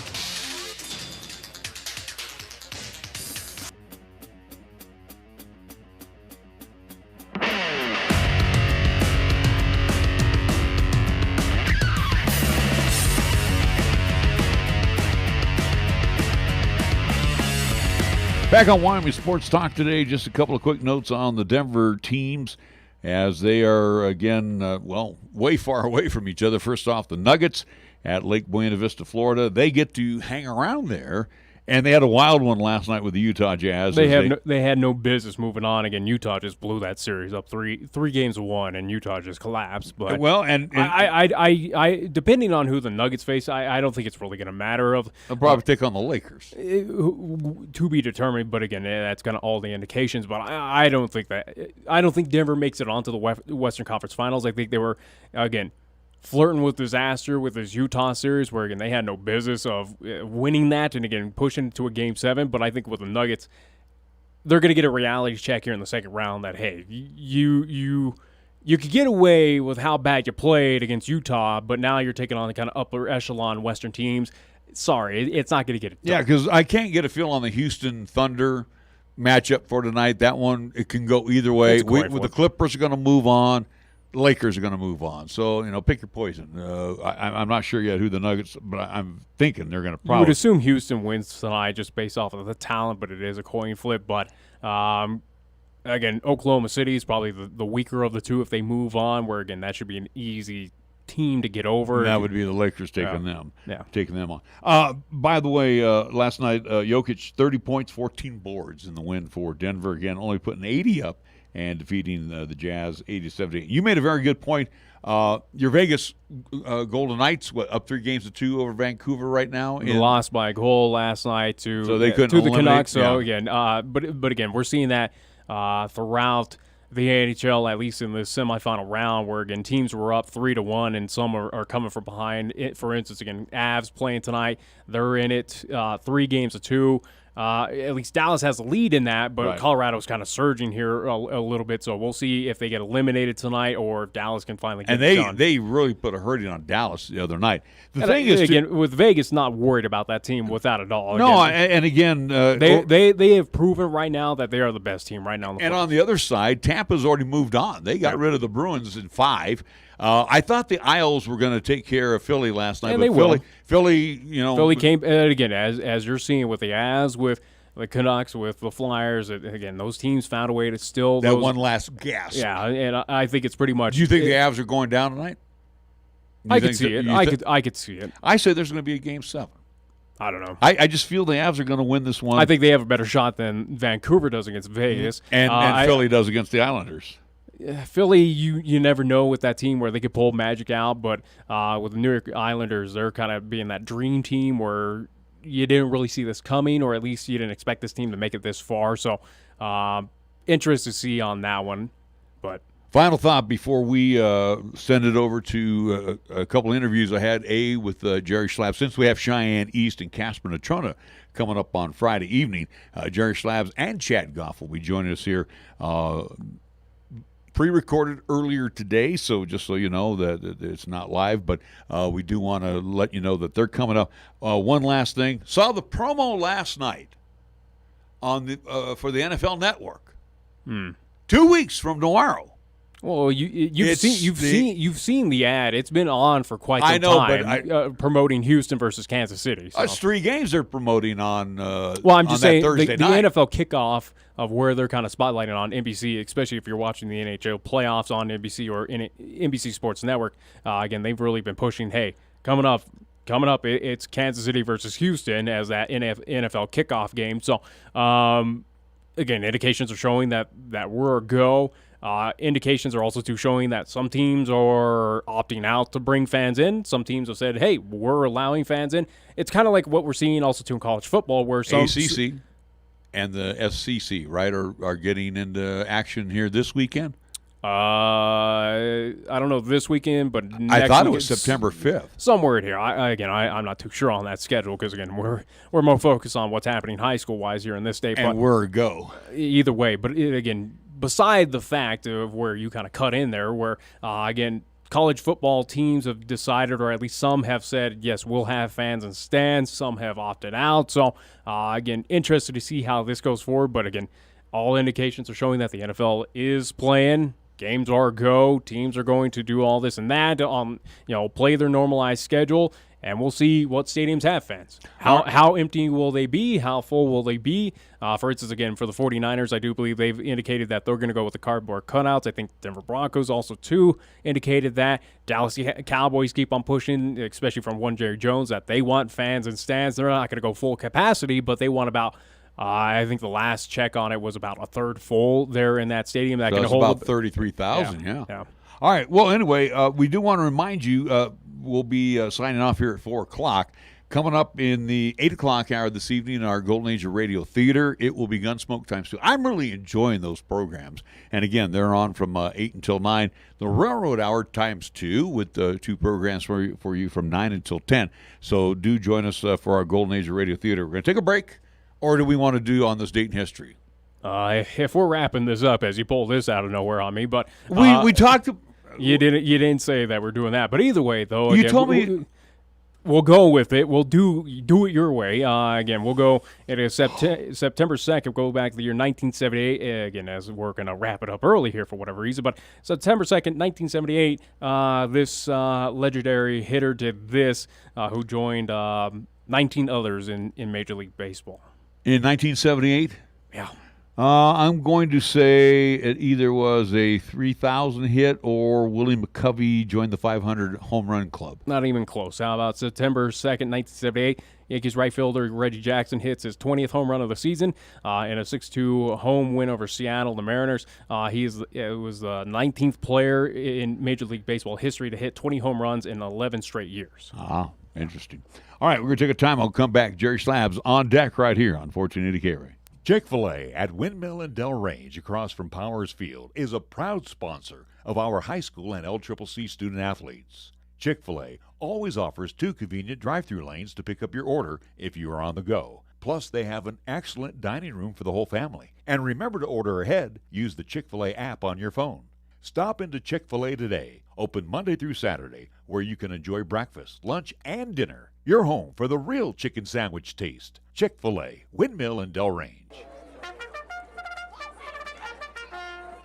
Back on Wyoming Sports Talk today, just a couple of quick notes on the Denver teams as they are, again, way far away from each other. First off, the Nuggets at Lake Buena Vista, Florida. They get to hang around there, and they had a wild one last night with the Utah Jazz. They had no business moving on. Again, Utah just blew that series up three games to one, and Utah just collapsed. But I depending on who the Nuggets face, I don't think it's really going to matter. They'll probably take on the Lakers. To be determined. But again, that's kind of all the indications. But I don't think Denver makes it onto the Western Conference Finals. I think they were flirting with disaster with this Utah series where, again, they had no business of winning that and, again, pushing to a Game 7. But I think with the Nuggets, they're going to get a reality check here in the second round that, hey, you could get away with how bad you played against Utah, but now you're taking on the kind of upper echelon Western teams. Sorry, it's not going to get it done. Yeah, because I can't get a feel on the Houston Thunder matchup for tonight. That one, it can go either way. The Clippers are going to move on. The Lakers are going to move on. So, pick your poison. I'm not sure yet who the Nuggets, but I'm thinking they're going to probably. You would assume Houston wins tonight just based off of the talent, but it is a coin flip. But, again, Oklahoma City is probably the weaker of the two if they move on, where, again, that should be an easy team to get over. And that would be the Lakers taking them. Yeah. Taking them on. By the way, last night, Jokic, 30 points, 14 boards in the win for Denver. Again, only putting 80 up and defeating the Jazz 87-80. You made a very good point. Your Vegas Golden Knights, up 3-2 over Vancouver right now? They lost by a goal last night to the Canucks. So, again, but again, we're seeing that throughout the NHL, at least in the semifinal round, where, again, teams were up 3-1 and some are coming from behind. For instance, again, Avs playing tonight. They're in it 3-2. At least Dallas has the lead in that, but right. Colorado's kind of surging here a little bit, so we'll see if they get eliminated tonight or if Dallas can finally get it done. And they really put a hurting on Dallas the other night. The thing is, again, with Vegas, not worried about that team without a dollar. No, and again, they have proven right now that they are the best team right now. And on the other side, Tampa's already moved on. They got rid of the Bruins in 5. I thought the Isles were going to take care of Philly last night, but Philly came again as you're seeing with the Avs, with the Canucks, with the Flyers. Again, those teams found a way to still one last gasp. Yeah, and I think it's pretty much. Do you think the Avs are going down tonight? I could see it. I could see it. I say there's going to be a Game 7. I don't know. I just feel the Avs are going to win this one. I think they have a better shot than Vancouver does against Vegas, and Philly does against the Islanders. Philly, you never know with that team where they could pull magic out, but with the New York Islanders, they're kind of being that dream team where you didn't really see this coming, or at least you didn't expect this team to make it this far. So, interested to see on that one. But final thought before we send it over to a couple of interviews I had, with Jerry Schlapp. Since we have Cheyenne East and Casper Natrona coming up on Friday evening, Jerry Schlapp and Chad Goff will be joining us here. Pre-recorded earlier today, so just so you know that it's not live, but we do want to let you know that they're coming up. One last thing. Saw the promo last night on for the NFL Network. 2 weeks from tomorrow. Well, you've seen the ad. It's been on for quite some time. Promoting Houston versus Kansas City. So. It's 3 games they're promoting on. Well, I'm just saying Thursday the night. NFL kickoff of where they're kind of spotlighting on NBC, especially if you're watching the NHL playoffs on NBC or NBC Sports Network. Again, they've really been pushing. Hey, coming up, it's Kansas City versus Houston as that NFL kickoff game. So, again, indications are showing that we're a go. Indications are also showing that some teams are opting out to bring fans in. Some teams have said, hey, we're allowing fans in. It's kind of like what we're seeing also in college football where some ACC and the SCC, right, are getting into action here this weekend? I don't know this weekend, but next I thought it weekend, was September 5th. Somewhere in here. I'm not too sure on that schedule because, again, we're more focused on what's happening high school-wise here in this state. And we're a go. Either way. But, again, beside the fact of where you kind of cut in there where, again, college football teams have decided, or at least some have said, yes, we'll have fans and stands. Some have opted out. So, again, interested to see how this goes forward. But, again, all indications are showing that the NFL is playing. Games are go. Teams are going to do all this and that, play their normalized schedule, and we'll see what stadiums have fans. How empty will they be? How full will they be? For instance, again, for the 49ers, I do believe they've indicated that they're going to go with the cardboard cutouts. I think Denver Broncos also, too, indicated that. Dallas Cowboys keep on pushing, especially from one Jerry Jones, that they want fans and stands. They're not going to go full capacity, but they want about I think the last check on it was about a third full there in that stadium. That so can it's hold about 33,000, yeah. All right. Well, anyway, we do want to remind you we'll be signing off here at 4 o'clock. Coming up in the 8 o'clock hour this evening in our Golden Age of Radio Theater, it will be Gunsmoke Times 2. I'm really enjoying those programs. And, again, they're on from 8 until 9. The Railroad Hour times 2 with 2 programs for you from 9 until 10. So do join us for our Golden Age of Radio Theater. We're going to take a break. Or do we want to do on this date in history? If we're wrapping this up, as you pull this out of nowhere on me, but we talked. You didn't say that we're doing that, but either way, though, you again, told me. We'll go with it. We'll do it your way. Again, we'll go. It is September 2nd. Go back to the year 1978. Again, as we're going to wrap it up early here for whatever reason, but September 2nd, 1978. This legendary hitter did this, who joined 19 others in Major League Baseball. In 1978? Yeah. I'm going to say it either was a 3,000 hit or Willie McCovey joined the 500 home run club. Not even close. How about September 2nd, 1978? Yankees right fielder Reggie Jackson hits his 20th home run of the season in a 6-2 home win over Seattle, the Mariners. It was the 19th player in Major League Baseball history to hit 20 home runs in 11 straight years. Interesting. All right, we're going to take a time. I'll come back. Jerry Slabs on deck right here on 1480 KRAE. Chick-fil-A at Windmill and Del Range across from Powers Field is a proud sponsor of our high school and LCCC student athletes. Chick-fil-A always offers 2 convenient drive-through lanes to pick up your order if you are on the go. Plus, they have an excellent dining room for the whole family. And remember to order ahead. Use the Chick-fil-A app on your phone. Stop into Chick-fil-A today, open Monday through Saturday, where you can enjoy breakfast, lunch, and dinner. Your home for the real chicken sandwich taste. Chick-fil-A, Windmill and Del Range.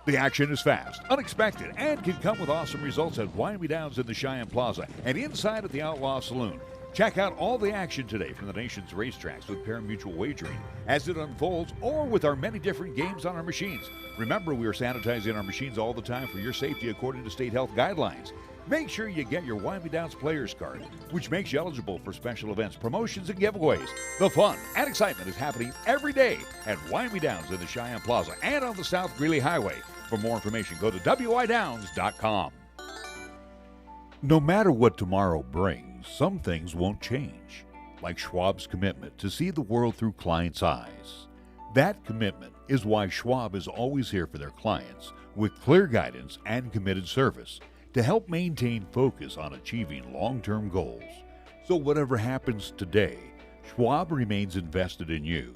The action is fast, unexpected, and can come with awesome results at Wyoming Downs in the Cheyenne Plaza and inside at the Outlaw Saloon. Check out all the action today from the nation's racetracks with pari-mutuel wagering as it unfolds or with our many different games on our machines. Remember, we are sanitizing our machines all the time for your safety according to state health guidelines. Make sure you get your Wyoming Downs Players Card, which makes you eligible for special events, promotions, and giveaways. The fun and excitement is happening every day at Wyoming Downs in the Cheyenne Plaza and on the South Greeley Highway. For more information, go to widowns.com. No matter what tomorrow brings, some things won't change, like Schwab's commitment to see the world through clients' eyes. That commitment is why Schwab is always here for their clients with clear guidance and committed service to help maintain focus on achieving long-term goals. So whatever happens today, Schwab remains invested in you.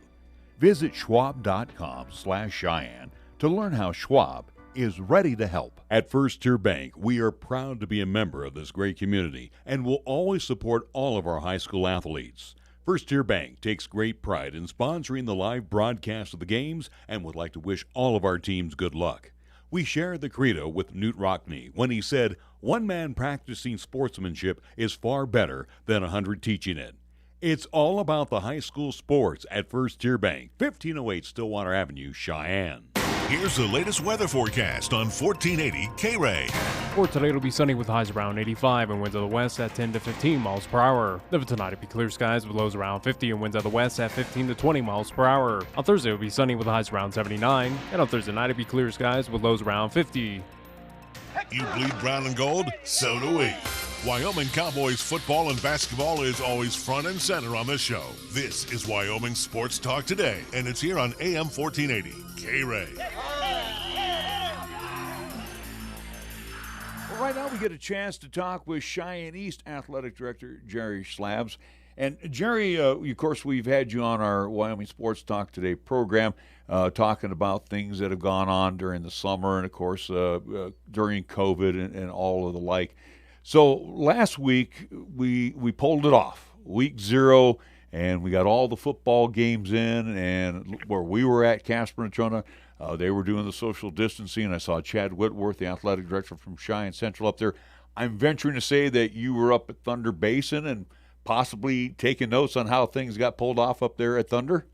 Visit schwab.com/Cheyenne to learn how Schwab is ready to help. At First Tier Bank, we are proud to be a member of this great community and will always support all of our high school athletes. First Tier Bank takes great pride in sponsoring the live broadcast of the games and would like to wish all of our teams good luck. We share the credo with Newt Rockney when he said, "One man practicing sportsmanship is far better than 100 teaching it." It's all about the high school sports at First Tier Bank, 1508 Stillwater Avenue, Cheyenne. Here's the latest weather forecast on 1480 KRAE. For today, it'll be sunny with highs around 85 and winds of the west at 10 to 15 miles per hour. Then for tonight, it'll be clear skies with lows around 50 and winds of the west at 15 to 20 miles per hour. On Thursday, it'll be sunny with highs around 79, and on Thursday night, it'll be clear skies with lows around 50. You bleed brown and gold? So do we. Wyoming Cowboys football and basketball is always front and center on this show. This is Wyoming Sports Talk Today, and it's here on AM 1480 KRAE. Well, right now we get a chance to talk with Cheyenne East Athletic Director Jerry Slabs. And Jerry, of course, we've had you on our Wyoming Sports Talk Today program talking about things that have gone on during the summer and, of course, during COVID and all of the like. So last week we pulled it off, week 0, and we got all the football games in. And where we were at, Casper and Trona, they were doing the social distancing. I saw Chad Whitworth, the athletic director from Cheyenne Central, up there. I'm venturing to say that you were up at Thunder Basin and possibly taking notes on how things got pulled off up there at Thunder?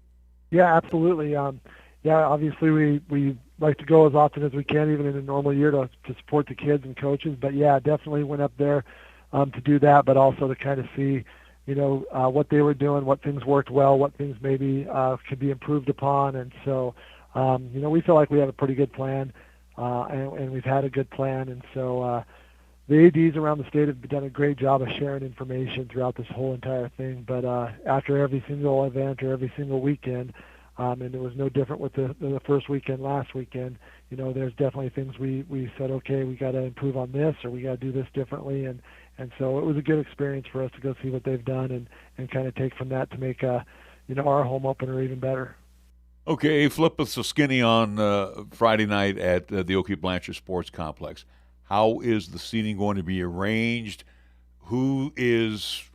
Yeah, absolutely. Yeah, obviously we like to go as often as we can, even in a normal year, to support the kids and coaches. But yeah, definitely went up there to do that, but also to kind of see, what they were doing, what things worked well, what things maybe could be improved upon. And so, we feel like we have a pretty good plan, and we've had a good plan. And so the ADs around the state have done a great job of sharing information throughout this whole entire thing. But after every single event or every single weekend, and it was no different with the first weekend last weekend, there's definitely things we said, okay, we got to improve on this, or we got to do this differently. And so it was a good experience for us to go see what they've done and kind of take from that to make our home opener even better. Okay, flip us a skinny on Friday night at the Oakey Blanchard Sports Complex. How is the seating going to be arranged? Who is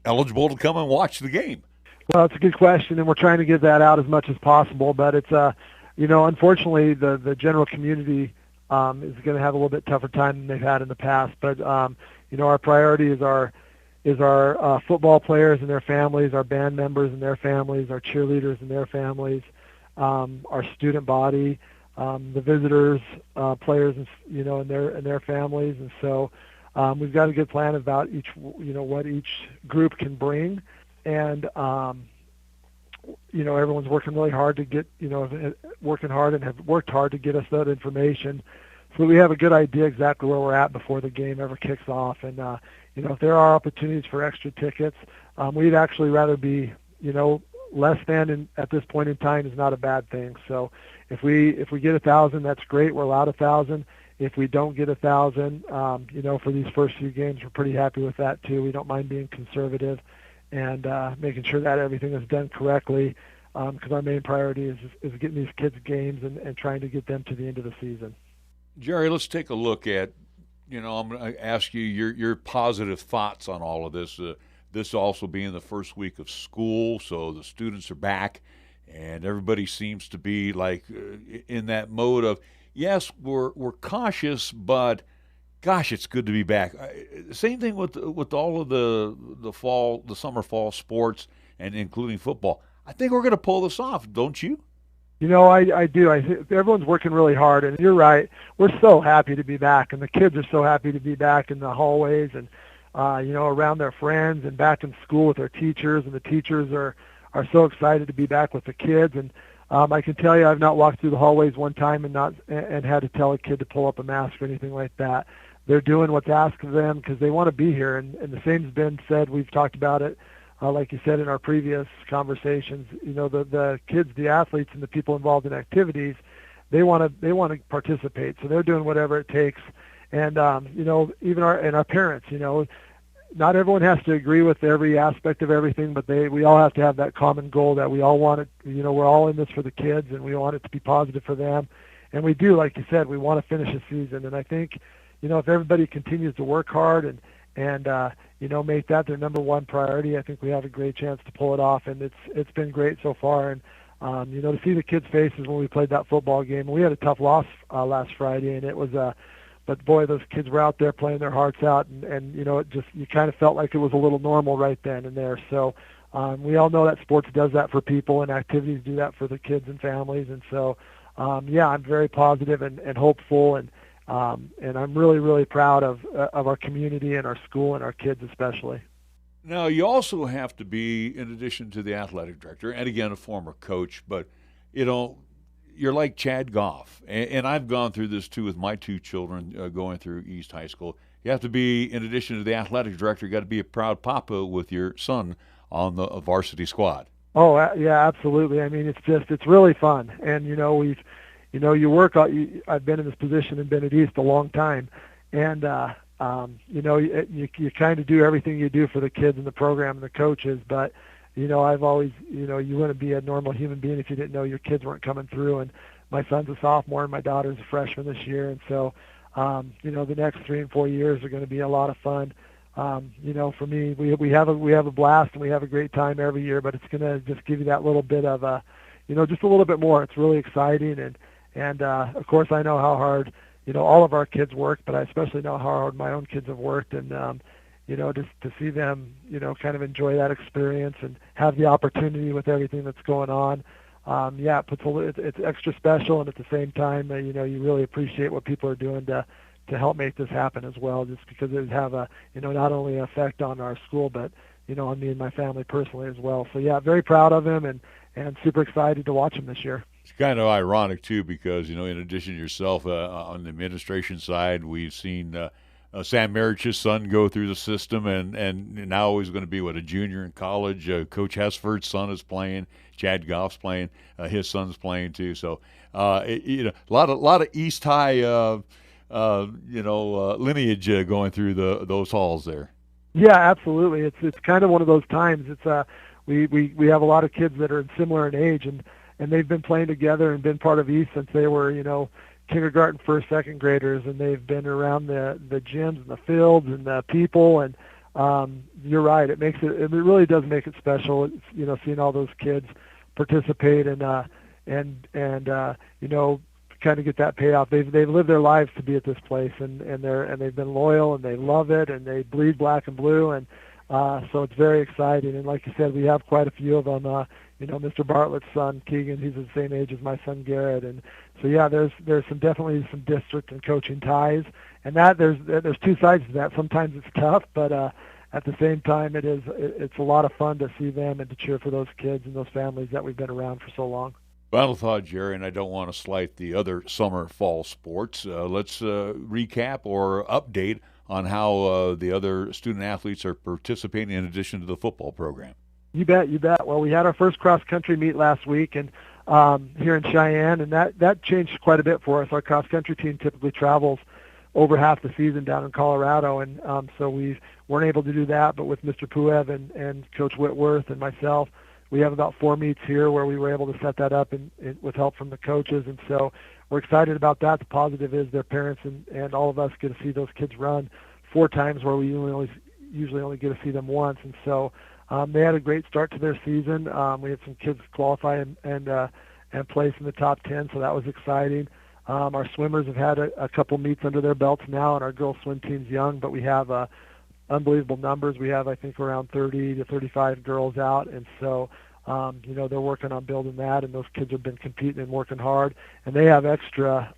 eligible to come and watch the game? Well, it's a good question, and we're trying to get that out as much as possible. But it's, unfortunately, the general community is going to have a little bit tougher time than they've had in the past. But our priority is our football players and their families, our band members and their families, our cheerleaders and their families, our student body, the visitors, players, and their families. And so we've got a good plan about what each group can bring. And, everyone's working really hard to get, working hard and have worked hard to get us that information so we have a good idea exactly where we're at before the game ever kicks off. And, if there are opportunities for extra tickets, we'd actually rather be, less than at this point in time is not a bad thing. So if we get 1,000, that's great. We're allowed 1,000. If we don't get 1,000, for these first few games, we're pretty happy with that too. We don't mind being conservative and making sure that everything is done correctly, because our main priority is getting these kids games and trying to get them to the end of the season. Jerry, let's take a look at, I'm going to ask you your positive thoughts on all of this. This also being the first week of school, so the students are back, and everybody seems to be like in that mode of, yes, we're cautious, but gosh, it's good to be back. Same thing with all of the summer fall sports, and including football. I think we're going to pull this off, don't you? I do. I think everyone's working really hard, and you're right. We're so happy to be back, and the kids are so happy to be back in the hallways and around their friends and back in school with their teachers, and the teachers are so excited to be back with the kids. And I can tell you, I've not walked through the hallways one time and had to tell a kid to pull up a mask or anything like that. They're doing what's asked of them because they want to be here, and the same's been said. We've talked about it, like you said in our previous conversations. The kids, the athletes, and the people involved in activities, they want to participate. So they're doing whatever it takes, and even our parents. Not everyone has to agree with every aspect of everything, but we all have to have that common goal that we all want it. We're all in this for the kids, and we want it to be positive for them, and we do. Like you said, we want to finish the season, and I think, if everybody continues to work hard and make that their number one priority, I think we have a great chance to pull it off. And it's been great so far. And To see the kids' faces when we played that football game. And we had a tough loss last Friday, and it was but boy, those kids were out there playing their hearts out, and it just, you kind of felt like it was a little normal right then and there. So we all know that sports does that for people, and activities do that for the kids and families. And so, I'm very positive and hopeful, and I'm really, really proud of our community and our school and our kids especially. Now, you also have to be, in addition to the athletic director, and again, a former coach, but, you're like Chad Goff. And I've gone through this, too, with my two children going through East High School. You have to be, in addition to the athletic director, you got to be a proud papa with your son on the varsity squad. Oh, yeah, absolutely. I mean, it's really fun. And, you work, I've been in this position and been at East a long time. And, you kind of do everything you do for the kids and the program and the coaches, but I've always, you wouldn't be a normal human being if you didn't know your kids weren't coming through. And my son's a sophomore and my daughter's a freshman this year. And so, the next 3 and 4 years are going to be a lot of fun. For me, we have a blast and we have a great time every year, but it's going to just give you that little bit of just a little bit more. It's really exciting. And of course I know how hard, all of our kids work, but I especially know how hard my own kids have worked. And, just to see them, kind of enjoy that experience and have the opportunity with everything that's going on. It's extra special, and at the same time, you really appreciate what people are doing to help make this happen as well, just because it would have a, not only an effect on our school, but, on me and my family personally as well. So, very proud of him and super excited to watch him this year. It's kind of ironic, too, because, in addition to yourself, on the administration side, we've seen Sam Marich's son go through the system, and now he's going to be, a junior in college. Coach Hesford's son is playing. Chad Goff's playing. His son's playing, too. So, a lot of East High, lineage going through those halls there. Yeah, absolutely. It's kind of one of those times. It's we have a lot of kids that are similar in age, and they've been playing together and been part of East since they were, kindergarten, first, second graders, and they've been around the gyms and the fields and the people. And you're right, it really does make it special. It's, seeing all those kids participate and kind of get that payoff. They've lived their lives to be at this place, and they've been loyal, and they love it, and they bleed black and blue, and so it's very exciting. And like you said, we have quite a few of them. Mr. Bartlett's son, Keegan, he's the same age as my son Garrett, and so there's definitely some district and coaching ties, and that there's two sides to that. Sometimes it's tough, but at the same time, it's a lot of fun to see them and to cheer for those kids and those families that we've been around for so long. Final thought, Jerry, and I don't want to slight the other summer-fall sports. Let's recap or update on how the other student-athletes are participating in addition to the football program. You bet. Well, we had our first cross-country meet last week and here in Cheyenne, and that changed quite a bit for us. Our cross-country team typically travels over half the season down in Colorado, and so we weren't able to do that. But with Mr. Puev and Coach Whitworth and myself, we have about 4 meets here where we were able to set that up and with help from the coaches, and so we're excited about that. The positive is their parents and all of us get to see those kids run 4 times where we usually only get to see them once, and so they had a great start to their season. We had some kids qualify and place in the top 10, so that was exciting. Our swimmers have had a couple meets under their belts now, and our girls swim team's young, but we have unbelievable numbers. We have, I think, around 30 to 35 girls out, and so they're working on building that, and those kids have been competing and working hard, and they have an extra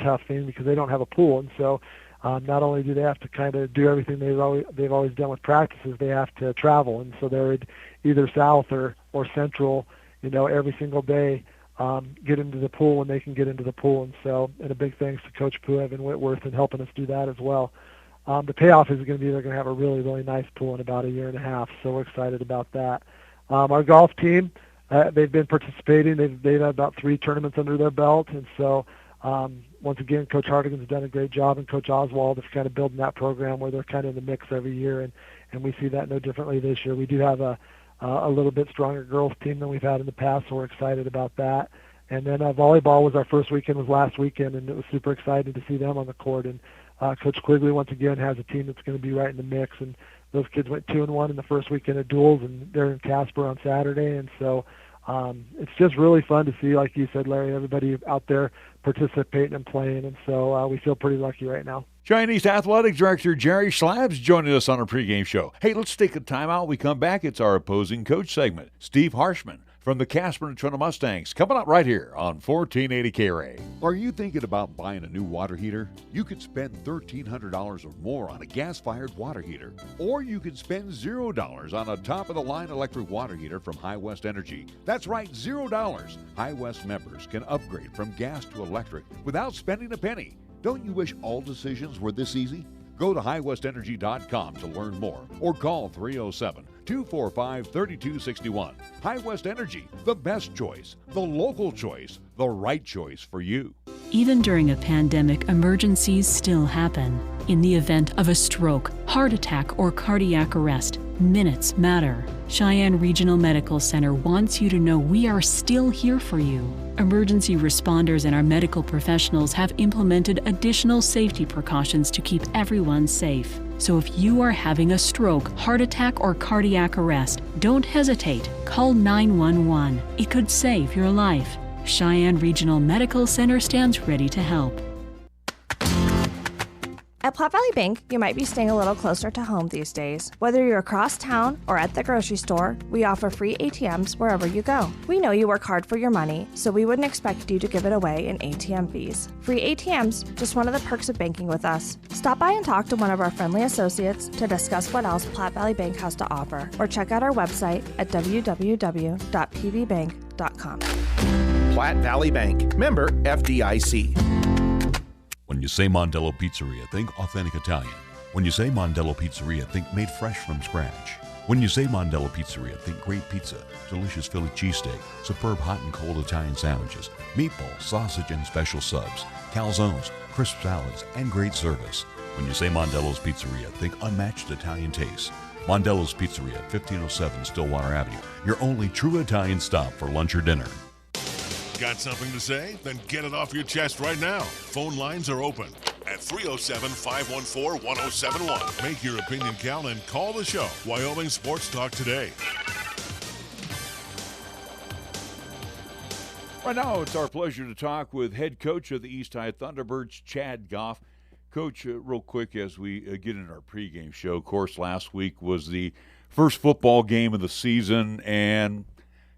tough thing because they don't have a pool, and so not only do they have to kind of do everything they've always done with practices, they have to travel, and so they're either south or central, every single day, get into the pool when they can get into the pool, and a big thanks to Coach Puev and Whitworth in helping us do that as well. The payoff is going to be they're going to have a really, really nice pool in about a year and a half, so we're excited about that. Our golf team, they've been participating. They've had about 3 tournaments under their belt, and so once again, Coach Hartigan's done a great job, and Coach Oswald is kind of building that program where they're kind of in the mix every year, and we see that no differently this year. We do have a little bit stronger girls team than we've had in the past, so we're excited about that. And then volleyball was our first weekend, was last weekend, and it was super exciting to see them on the court. And Coach Quigley, once again, has a team that's going to be right in the mix, and those kids went 2-1 in the first weekend of duels, and they're in Casper on Saturday, and so it's just really fun to see, like you said, Larry, everybody out there participating and playing, and so we feel pretty lucky right now. Cheyenne East Athletic Director Jerry Schlab's joining us on our pregame show. Hey, let's take a timeout. We come back. It's our opposing coach segment. Steve Harshman from the Casper and Trona Mustangs coming up right here on 1480 KRAE. Are you thinking about buying a new water heater? You could spend $1,300 or more on a gas-fired water heater, or you could spend $0 on a top-of-the-line electric water heater from High West Energy. That's right, $0. High West members can upgrade from gas to electric without spending a penny. Don't you wish all decisions were this easy? Go to highwestenergy.com to learn more or call 307-245-3261. High West Energy, the best choice, the local choice, the right choice for you. Even during a pandemic, emergencies still happen. In the event of a stroke, heart attack, or cardiac arrest, minutes matter. Cheyenne Regional Medical Center wants you to know we are still here for you. Emergency responders and our medical professionals have implemented additional safety precautions to keep everyone safe. So if you are having a stroke, heart attack, or cardiac arrest, don't hesitate. Call 911. It could save your life. Cheyenne Regional Medical Center stands ready to help. At Platt Valley Bank, you might be staying a little closer to home these days. Whether you're across town or at the grocery store, we offer free ATMs wherever you go. We know you work hard for your money, so we wouldn't expect you to give it away in ATM fees. Free ATMs, just one of the perks of banking with us. Stop by and talk to one of our friendly associates to discuss what else Platt Valley Bank has to offer, or check out our website at www.pvbank.com. Platt Valley Bank, member FDIC. When you say Mondello Pizzeria, think authentic Italian. When you say Mondello Pizzeria, think made fresh from scratch. When you say Mondello Pizzeria, think great pizza, delicious Philly cheesesteak, superb hot and cold Italian sandwiches, meatballs, sausage, and special subs, calzones, crisp salads, and great service. When you say Mondello's Pizzeria, think unmatched Italian taste. Mondello's Pizzeria, 1507 Stillwater Avenue, your only true Italian stop for lunch or dinner. Got something to say? Then get it off your chest right now. Phone lines are open at 307-514-1071. Make your opinion count and call the show. Wyoming Sports Talk today. Right now, it's our pleasure to talk with head coach of the East High Thunderbirds, Chad Goff. Coach, real quick as we get in our pregame show, of course, last week was the first football game of the season, and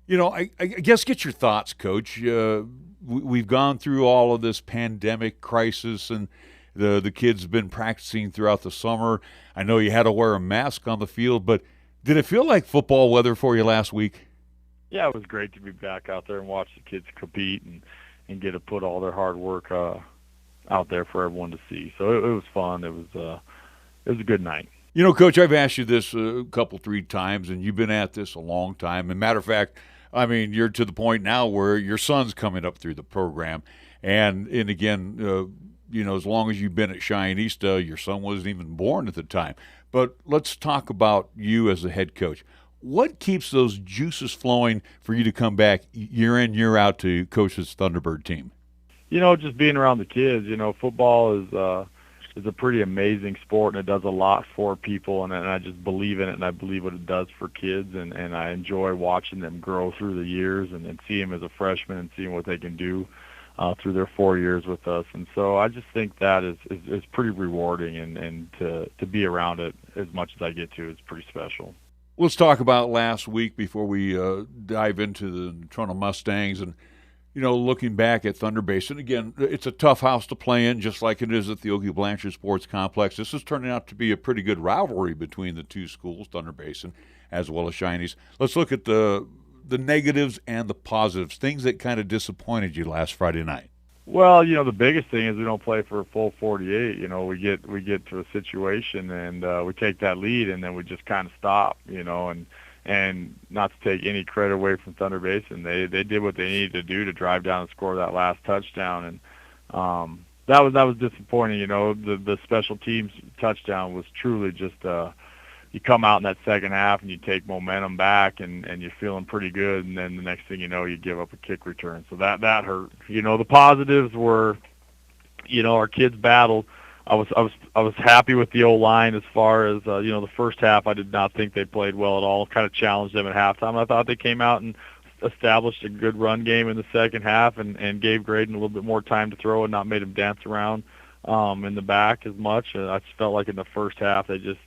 you know, I guess get your thoughts, Coach. We've gone through all of this pandemic crisis, and the kids have been practicing throughout the summer. I know you had to wear a mask on the field, but did it feel like football weather for you last week? Yeah, it was great to be back out there and watch the kids compete and get to put all their hard work out there for everyone to see. So it was fun. It was a good night. You know, Coach, I've asked you this a couple, 3 times, and you've been at this a long time. And matter of fact, I mean, you're to the point now where your son's coming up through the program. And again, you know, as long as you've been at Cheyenne East, your son wasn't even born at the time. But let's talk about you as the head coach. What keeps those juices flowing for you to come back year in, year out to coach this Thunderbird team? You know, just being around the kids. You know, football is a pretty amazing sport, and it does a lot for people, and I just believe in it, and I believe what it does for kids, and I enjoy watching them grow through the years and see them as a freshman and seeing what they can do through their 4 years with us. And so I just think that is pretty rewarding, and to be around it as much as I get to is pretty special. Let's talk about last week before we dive into the Trona Mustangs. And you know, looking back at Thunder Basin, again, it's a tough house to play in, just like it is at the Ogie Blanchard Sports Complex. This is turning out to be a pretty good rivalry between the two schools, Thunder Basin as well as Cheyenne East. Let's look at the negatives and the positives, things that kind of disappointed you last Friday night. Well, you know, the biggest thing is we don't play for a full 48. You know, we get to a situation and we take that lead, and then we just kind of stop, you know, and not to take any credit away from Thunder Basin, they did what they needed to do to drive down and score that last touchdown, and that was disappointing. You know, the special teams touchdown was truly just you come out in that second half and you take momentum back and you're feeling pretty good, and then the next thing you know, you give up a kick return. So that hurt. You know, the positives were, you know, our kids battled. I was happy with the O-line as far as you know, the first half I did not think they played well at all. Kind of challenged them at halftime. I thought they came out and established a good run game in the second half and gave Graydon a little bit more time to throw and not made him dance around in the back as much. I just felt like in the first half they just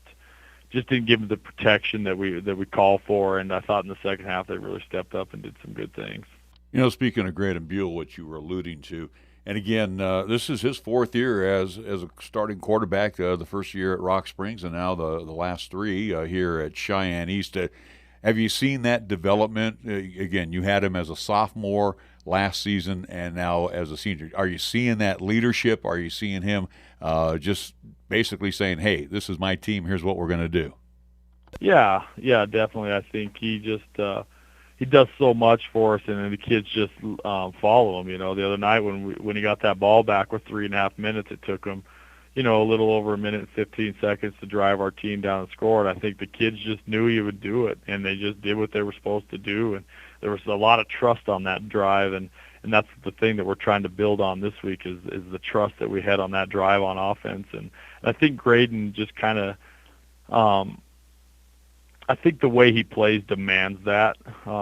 didn't give him the protection that we call for, and I thought in the second half they really stepped up and did some good things. You know, speaking of Graydon Buell, what you were alluding to, and again, this is his fourth year as a starting quarterback, the first year at Rock Springs and now the last three here at Cheyenne East. Have you seen that development? Again, you had him as a sophomore last season and now as a senior. Are you seeing that leadership? Are you seeing him just basically saying, hey, this is my team, here's what we're going to do? Yeah, definitely. I think he just he does so much for us, and the kids just follow him. You know, the other night when he got that ball back with 3.5 minutes, it took him, you know, a little over a minute and 15 seconds to drive our team down and score. And I think the kids just knew he would do it, and they just did what they were supposed to do. And there was a lot of trust on that drive, and that's the thing that we're trying to build on this week is the trust that we had on that drive on offense. And I think Graydon just kind of I think the way he plays demands that.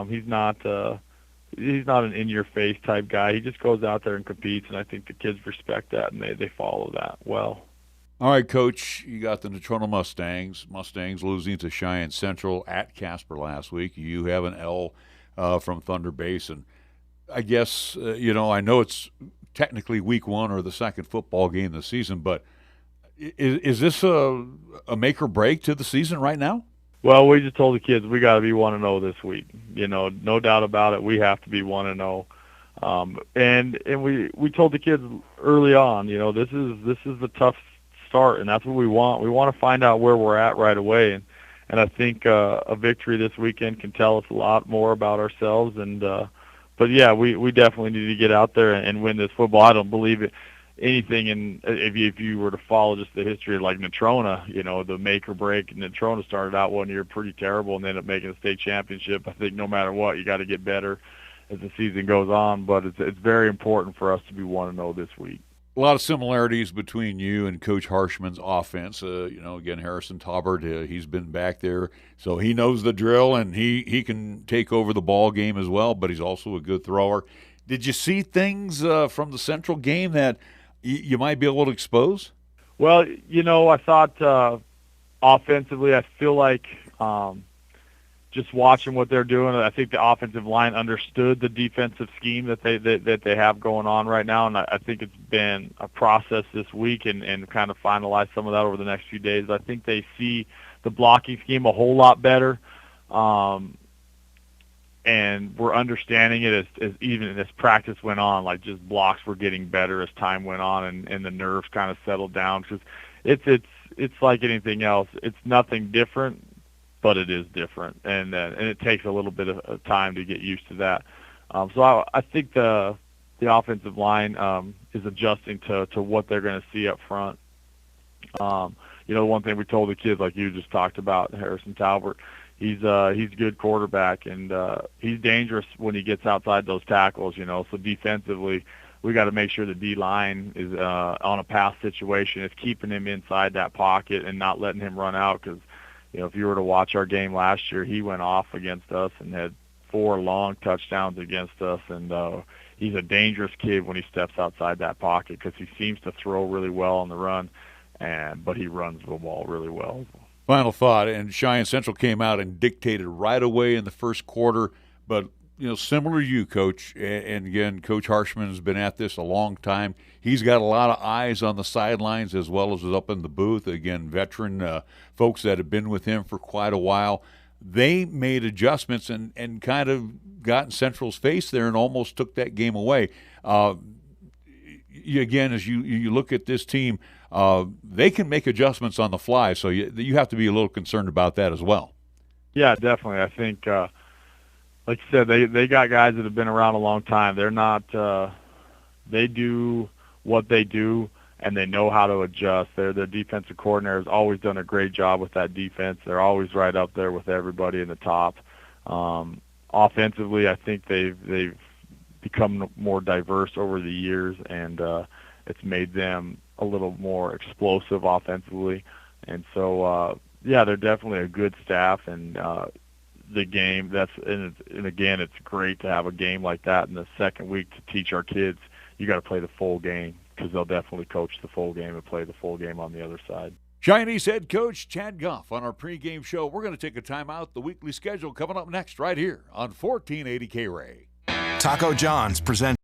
He's not an in-your-face type guy. He just goes out there and competes, and I think the kids respect that, and they follow that well. All right, Coach, you got the Natrona Mustangs. Mustangs losing to Cheyenne Central at Casper last week. You have an L from Thunder Basin. I guess, I know it's technically week one or the second football game of the season, but is this a make or break to the season right now? Well, we just told the kids we got to be 1-0 this week. You know, no doubt about it. We have to be 1-0. And we told the kids early on, you know, this is the tough start, and that's what we want. We want to find out where we're at right away. And I think a victory this weekend can tell us a lot more about ourselves. But yeah, we definitely need to get out there and win this football. I don't believe it. Anything if you were to follow just the history of like Natrona, you know, the make or break. Natrona started out one year pretty terrible and ended up making the state championship. I think no matter what, you got to get better as the season goes on. But it's very important for us to be 1-0 this week. A lot of similarities between you and Coach Harshman's offense. Again, Harrison Taubert, he's been back there, so he knows the drill and he can take over the ball game as well. But he's also a good thrower. Did you see things from the Central game that you might be able to expose? Well, I thought offensively, I feel like just watching what they're doing, I think the offensive line understood the defensive scheme that they have going on right now, and I think it's been a process this week and kind of finalize some of that over the next few days. I think they see the blocking scheme a whole lot better. And we're understanding it as even as practice went on, like just blocks were getting better as time went on, and the nerves kind of settled down. Because it's like anything else. It's nothing different, but it is different, and it takes a little bit of time to get used to that. So I think the offensive line is adjusting to what they're going to see up front. One thing we told the kids, like you just talked about, Harrison Talbert. He's a good quarterback, and he's dangerous when he gets outside those tackles, So defensively, we got to make sure the D-line is on a pass situation. It's keeping him inside that pocket and not letting him run out because, if you were to watch our game last year, he went off against us and had 4 long touchdowns against us, and he's a dangerous kid when he steps outside that pocket because he seems to throw really well on the run, but he runs the ball really well. Final thought, and Cheyenne Central came out and dictated right away in the first quarter, but similar to you, Coach, and again, Coach Harshman has been at this a long time. He's got a lot of eyes on the sidelines as well as up in the booth. Again, veteran folks that have been with him for quite a while. They made adjustments and kind of got in Central's face there and almost took that game away. Again, as you look at this team, they can make adjustments on the fly, so you have to be a little concerned about that as well. Yeah, definitely. I think, like you said, they got guys that have been around a long time. They're not they do what they do, and they know how to adjust. Their defensive coordinator has always done a great job with that defense. They're always right up there with everybody in the top. Offensively, I think they've become more diverse over the years, and it's made them a little more explosive offensively. And so, they're definitely a good staff, and the game. And again, it's great to have a game like that in the second week to teach our kids you got to play the full game, because they'll definitely coach the full game and play the full game on the other side. Cheyenne's head coach Chad Goff on our pregame show. We're going to take a time out. The weekly schedule coming up next right here on 1480 KRAE. Taco John's presents